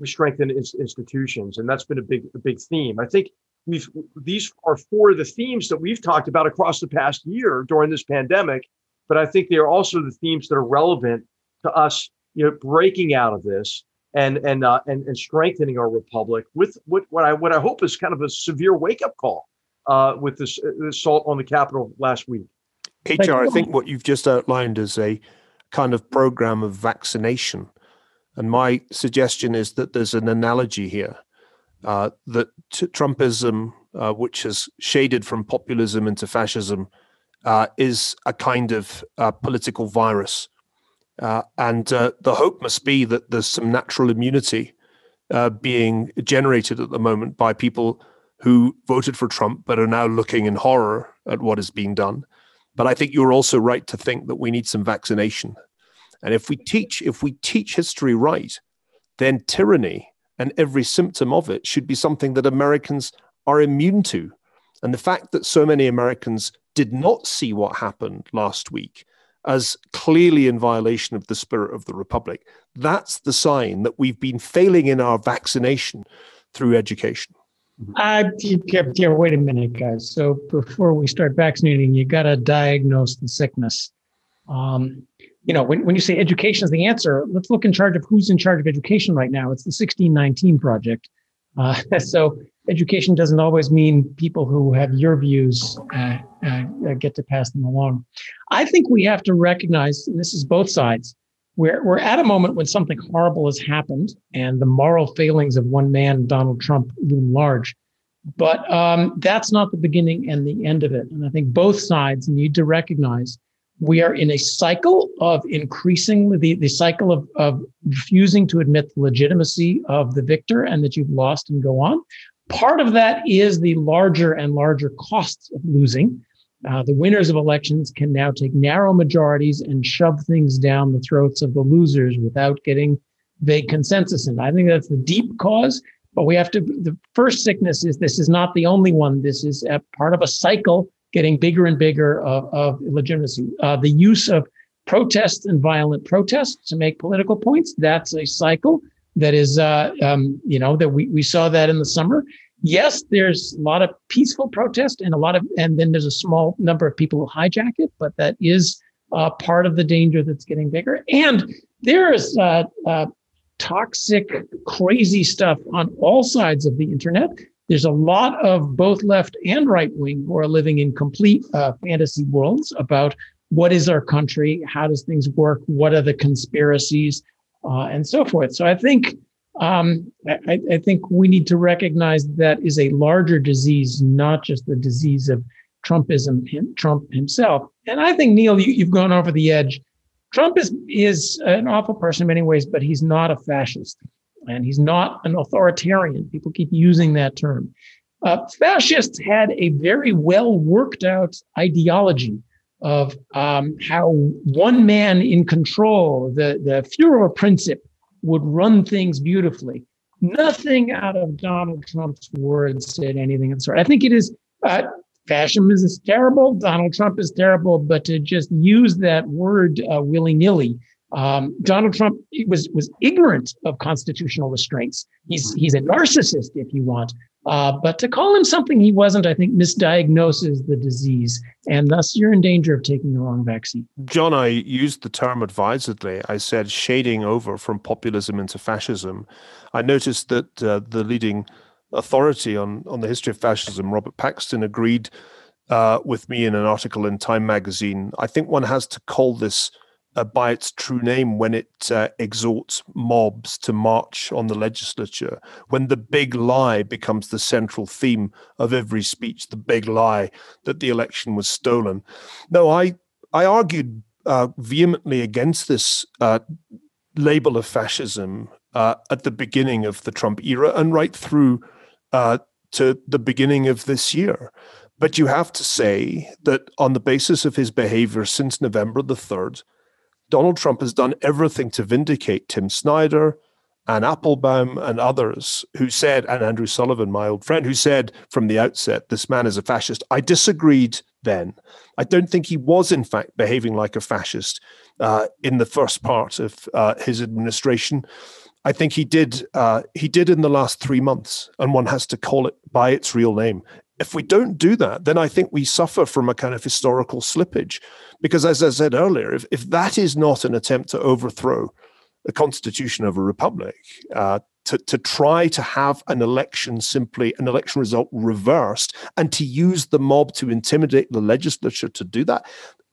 strengthen institutions, and that's been a big theme. I think these are 4 of the themes that we've talked about across the past year during this pandemic, but I think they are also the themes that are relevant to us, breaking out of this and strengthening our republic with what I hope is kind of a severe wake up call with this assault on the Capitol last week. HR, I think what you've just outlined is a kind of program of vaccination. And my suggestion is that there's an analogy here, that Trumpism, which has shaded from populism into fascism, is a kind of political virus. And the hope must be that there's some natural immunity being generated at the moment by people who voted for Trump but are now looking in horror at what is being done. But I think you're also right to think that we need some vaccination. And if we teach history right, then tyranny and every symptom of it should be something that Americans are immune to. And the fact that so many Americans did not see what happened last week as clearly in violation of the spirit of the Republic, that's the sign that we've been failing in our vaccination through education. Wait a minute, guys. So before we start vaccinating, you got to diagnose the sickness. When you say education is the answer, let's look who's in charge of education right now. It's the 1619 Project. So education doesn't always mean people who have your views get to pass them along. I think we have to recognize, and this is both sides, we're at a moment when something horrible has happened and the moral failings of one man, Donald Trump, loom large. But that's not the beginning and the end of it. And I think both sides need to recognize we are in a cycle of increasing the cycle of refusing to admit the legitimacy of the victor and that you've lost and go on. Part of that is the larger and larger costs of losing. The winners of elections can now take narrow majorities and shove things down the throats of the losers without getting vague consensus. And I think that's the deep cause. But the first sickness is this is not the only one. This is a part of a cycle getting bigger and bigger of illegitimacy. The use of protests and violent protests to make political points, that's a cycle that is, that we saw that in the summer. Yes, there's a lot of peaceful protest and then there's a small number of people who hijack it, but that is part of the danger that's getting bigger. And there is toxic, crazy stuff on all sides of the internet. There's a lot of both left and right wing who are living in complete fantasy worlds about what is our country, how does things work, what are the conspiracies, and so forth. So I think we need to recognize that is a larger disease, not just the disease of Trumpism, Trump himself. And I think, Neil, you've gone over the edge. Trump is an awful person in many ways, but he's not a fascist. And he's not an authoritarian. People keep using that term. Fascists had a very well worked out ideology of how one man in control, the Führer principle, would run things beautifully. Nothing out of Donald Trump's words said anything of the sort. I think it is, fascism is terrible, Donald Trump is terrible, but to just use that word willy-nilly, Donald Trump was ignorant of constitutional restraints. He's a narcissist, if you want. But to call him something he wasn't, I think, misdiagnoses the disease. And thus, you're in danger of taking the wrong vaccine. John, I used the term advisedly. I said shading over from populism into fascism. I noticed that the leading authority on the history of fascism, Robert Paxton, agreed with me in an article in Time magazine. I think one has to call this by its true name when it exhorts mobs to march on the legislature, when the big lie becomes the central theme of every speech, the big lie that the election was stolen. No, I argued vehemently against this label of fascism at the beginning of the Trump era and right through to the beginning of this year. But you have to say that on the basis of his behavior since November the 3rd, Donald Trump has done everything to vindicate Tim Snyder and Applebaum and others who said, and Andrew Sullivan, my old friend, who said from the outset, this man is a fascist. I disagreed then. I don't think he was, in fact, behaving like a fascist in the first part of his administration. I think he did in the last 3 months, and one has to call it by its real name. If we don't do that, then I think we suffer from a kind of historical slippage. Because as I said earlier, if that is not an attempt to overthrow the constitution of a republic, to try to have an election result reversed and to use the mob to intimidate the legislature to do that,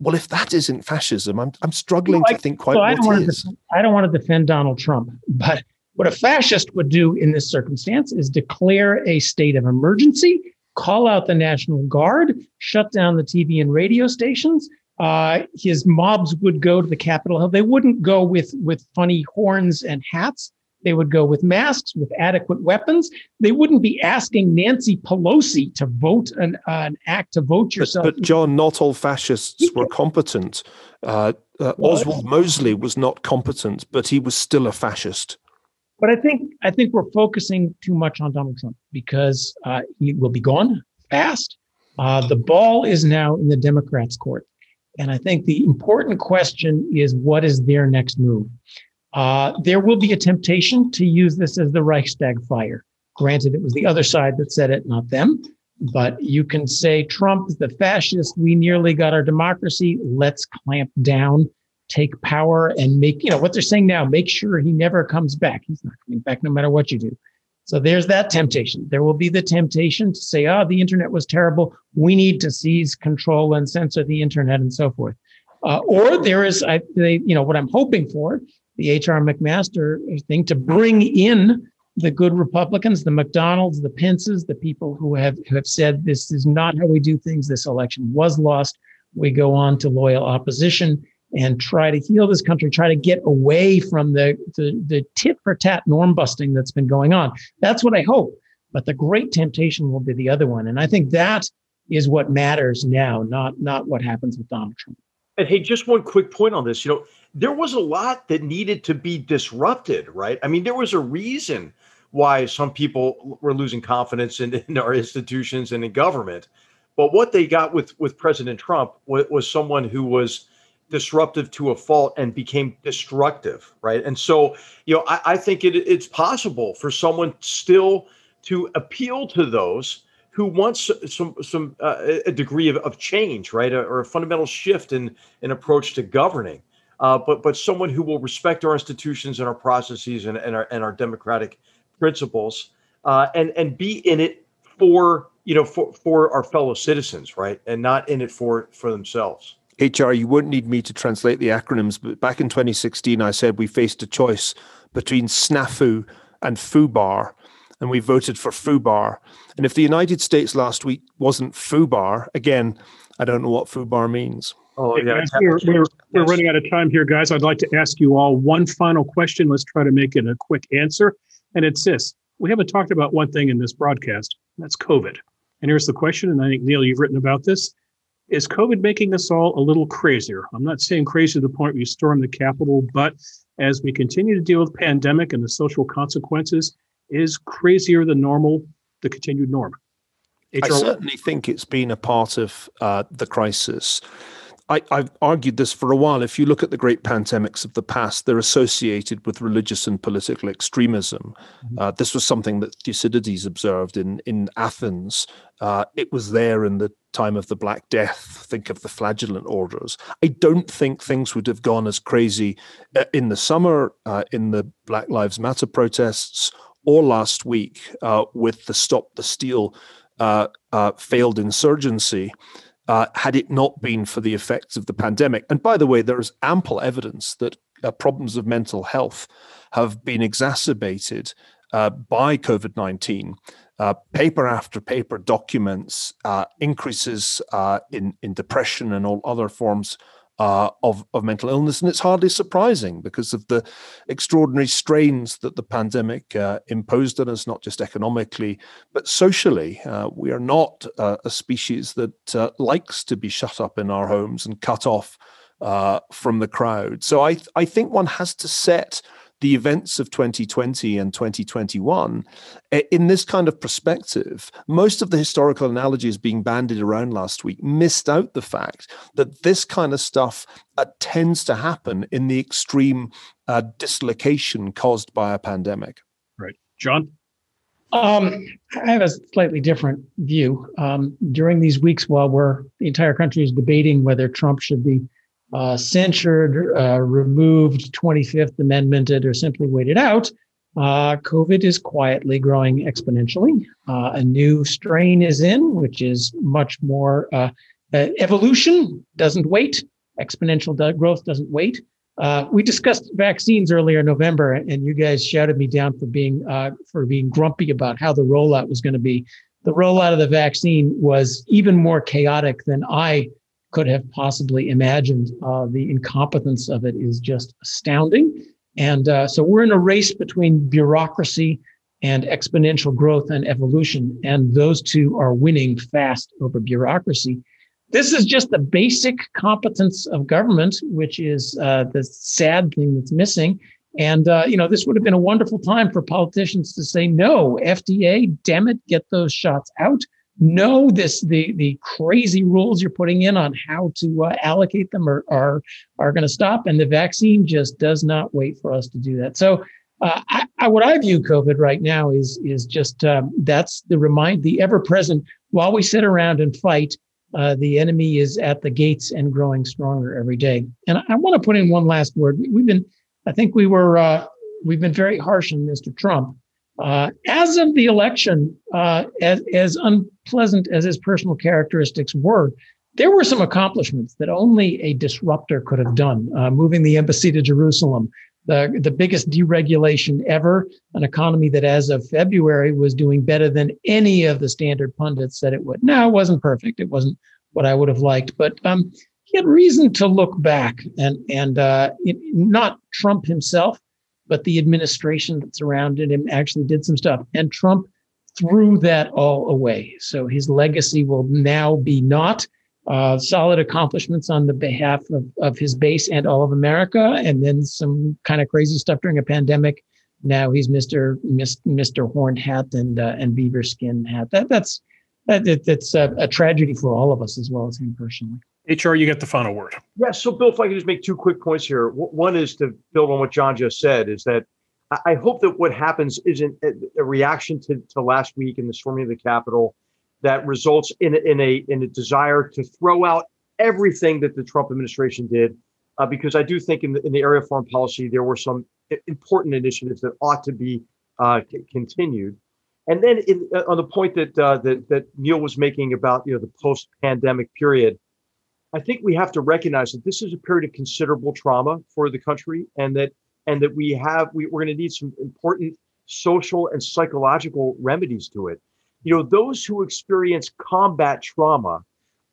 well, if that isn't fascism, I'm struggling to think quite what is. I don't want to defend Donald Trump, but what a fascist would do in this circumstance is declare a state of emergency, call out the National Guard, shut down the TV and radio stations. His mobs would go to the Capitol Hill. They wouldn't go with funny horns and hats. They would go with masks, with adequate weapons. They wouldn't be asking Nancy Pelosi to vote an act to vote yourself. But John, not all fascists were competent. Oswald Mosley was not competent, but he was still a fascist. But I think we're focusing too much on Donald Trump because he will be gone fast. The ball is now in the Democrats' court. And I think the important question is, what is their next move? There will be a temptation to use this as the Reichstag fire. Granted, it was the other side that said it, not them. But you can say Trump, the fascist, we nearly got our democracy. Let's clamp down, take power, and make, what they're saying now, make sure he never comes back. He's not coming back no matter what you do. So there's that temptation. There will be the temptation to say, the internet was terrible. We need to seize control and censor the internet and so forth. Or there is, what I'm hoping for, the R Mcmaster thing, to bring in the good Republicans, the McDonalds, the Pences, the people who have said this is not how we do things. This election was lost. We go on to loyal opposition and try to heal this country, try to get away from the tit-for-tat norm busting that's been going on. That's what I hope. But the great temptation will be the other one. And I think that is what matters now, not what happens with Donald Trump. And hey, just one quick point on this. There was a lot that needed to be disrupted, right? I mean, there was a reason why some people were losing confidence in our institutions and in government. But what they got with President Trump was someone who was disruptive to a fault and became destructive, right? And so, I think it's possible for someone still to appeal to those who wants a degree of change, right, or a fundamental shift in approach to governing, but someone who will respect our institutions and our processes and our democratic principles, and be in it for our fellow citizens, right, and not in it for themselves. HR, you won't need me to translate the acronyms, but back in 2016, I said we faced a choice between SNAFU and FUBAR, and we voted for FUBAR. And if the United States last week wasn't FUBAR, again, I don't know what FUBAR means. Oh, yeah. We're running out of time here, guys. I'd like to ask you all one final question. Let's try to make it a quick answer. And it's this. We haven't talked about one thing in this broadcast, and that's COVID. And here's the question, and I think, Neil, you've written about this. Is COVID making us all a little crazier? I'm not saying crazy to the point where you storm the Capitol, but as we continue to deal with the pandemic and the social consequences, is crazier than normal the continued norm? I certainly think it's been a part of the crisis. I've argued this for a while. If you look at the great pandemics of the past, they're associated with religious and political extremism. This was something that Thucydides observed in Athens. It was there in the time of the Black Death. Think of the flagellant orders. I don't think things would have gone as crazy in the summer, in the Black Lives Matter protests, or last week with the Stop the Steal failed insurgency, had it not been for the effects of the pandemic. And by the way, there is ample evidence that problems of mental health have been exacerbated by COVID-19. Paper after paper documents increases in depression and all other forms of mental illness. And it's hardly surprising because of the extraordinary strains that the pandemic imposed on us, not just economically, but socially. We are not a species that likes to be shut up in our homes and cut off from the crowd. So I think one has to set the events of 2020 and 2021 in this kind of perspective. Most of the historical analogies being bandied around last week missed out the fact that this kind of stuff tends to happen in the extreme dislocation caused by a pandemic. Right. John? I have a slightly different view. During these weeks while the entire country is debating whether Trump should be censured, removed, 25th Amendmented, or simply waited out, COVID is quietly growing exponentially. A new strain is in, which is much more evolution doesn't wait. Exponential growth doesn't wait. We discussed vaccines earlier in November, and you guys shouted me down for being grumpy about how the rollout was going to be. The rollout of the vaccine was even more chaotic than I could have possibly imagined. The incompetence of it is just astounding. And so we're in a race between bureaucracy and exponential growth and evolution, and those two are winning fast over bureaucracy. This is just the basic competence of government, which is the sad thing that's missing. And, this would have been a wonderful time for politicians to say, no, FDA, damn it, get those shots out. no, the crazy rules you're putting in on how to allocate them are going to stop, and the vaccine just does not wait for us to do that. So, what I view COVID right now is just that's the ever present. While we sit around and fight, the enemy is at the gates and growing stronger every day. And I want to put in one last word. We've been very harsh on Mr. Trump. As of the election, as unpleasant as his personal characteristics were, there were some accomplishments that only a disruptor could have done. Moving the embassy to Jerusalem, the biggest deregulation ever, an economy that as of February was doing better than any of the standard pundits said it would. Now, it wasn't perfect. It wasn't what I would have liked, but he had reason to look back and not Trump himself, but the administration that surrounded him actually did some stuff. And Trump threw that all away. So his legacy will now be not solid accomplishments on the behalf of his base and all of America, and then some kind of crazy stuff during a pandemic. Now he's Mr. Horned Hat and beaver skin hat. That's a tragedy for all of us as well as him personally. HR, you get the final word. Yeah. So, Bill, if I could just make 2 quick points here. One is to build on what John just said, is that I hope that what happens isn't a reaction to last week and the storming of the Capitol that results in a desire to throw out everything that the Trump administration did, because I do think in the area of foreign policy, there were some important initiatives that ought to be continued. And then on the point that Neil was making about the post-pandemic period, I think we have to recognize that this is a period of considerable trauma for the country, and that we're going to need some important social and psychological remedies to it. Those who experience combat trauma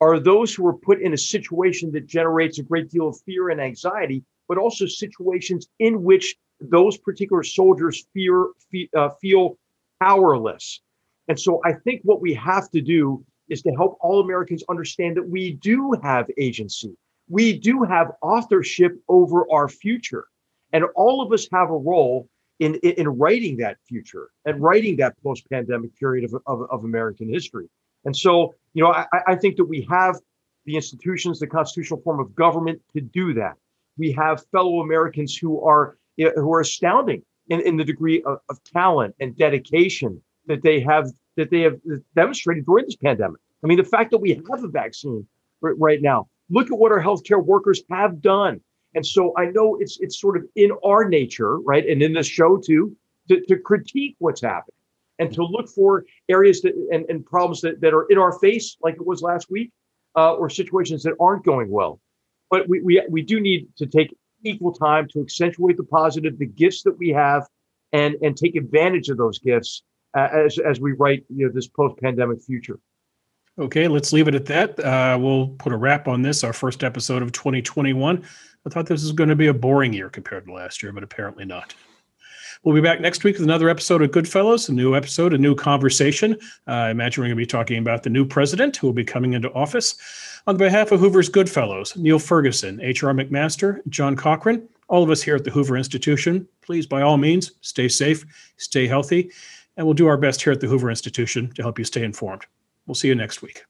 are those who are put in a situation that generates a great deal of fear and anxiety, but also situations in which those particular soldiers feel powerless. And so I think what we have to do is to help all Americans understand that we do have agency. We do have authorship over our future. And all of us have a role in writing that future and writing that post-pandemic period of American history. And so, I think that we have the institutions, the constitutional form of government to do that. We have fellow Americans who are astounding in the degree of talent and dedication that they have demonstrated during this pandemic. I mean, the fact that we have a vaccine right now, look at what our healthcare workers have done. And so I know it's sort of in our nature, right, and in this show too, to critique what's happening and to look for areas and problems that are in our face, like it was last week, or situations that aren't going well. But we do need to take equal time to accentuate the positive, the gifts that we have, and take advantage of those gifts as we write this post-pandemic future. Okay, let's leave it at that. We'll put a wrap on this, our first episode of 2021. I thought this was going to be a boring year compared to last year, but apparently not. We'll be back next week with another episode of GoodFellows, a new episode, a new conversation. I imagine we're going to be talking about the new president who will be coming into office. On behalf of Hoover's GoodFellows, Niall Ferguson, R Mcmaster, John Cochrane, all of us here at the Hoover Institution, please, by all means, stay safe, stay healthy, and we'll do our best here at the Hoover Institution to help you stay informed. We'll see you next week.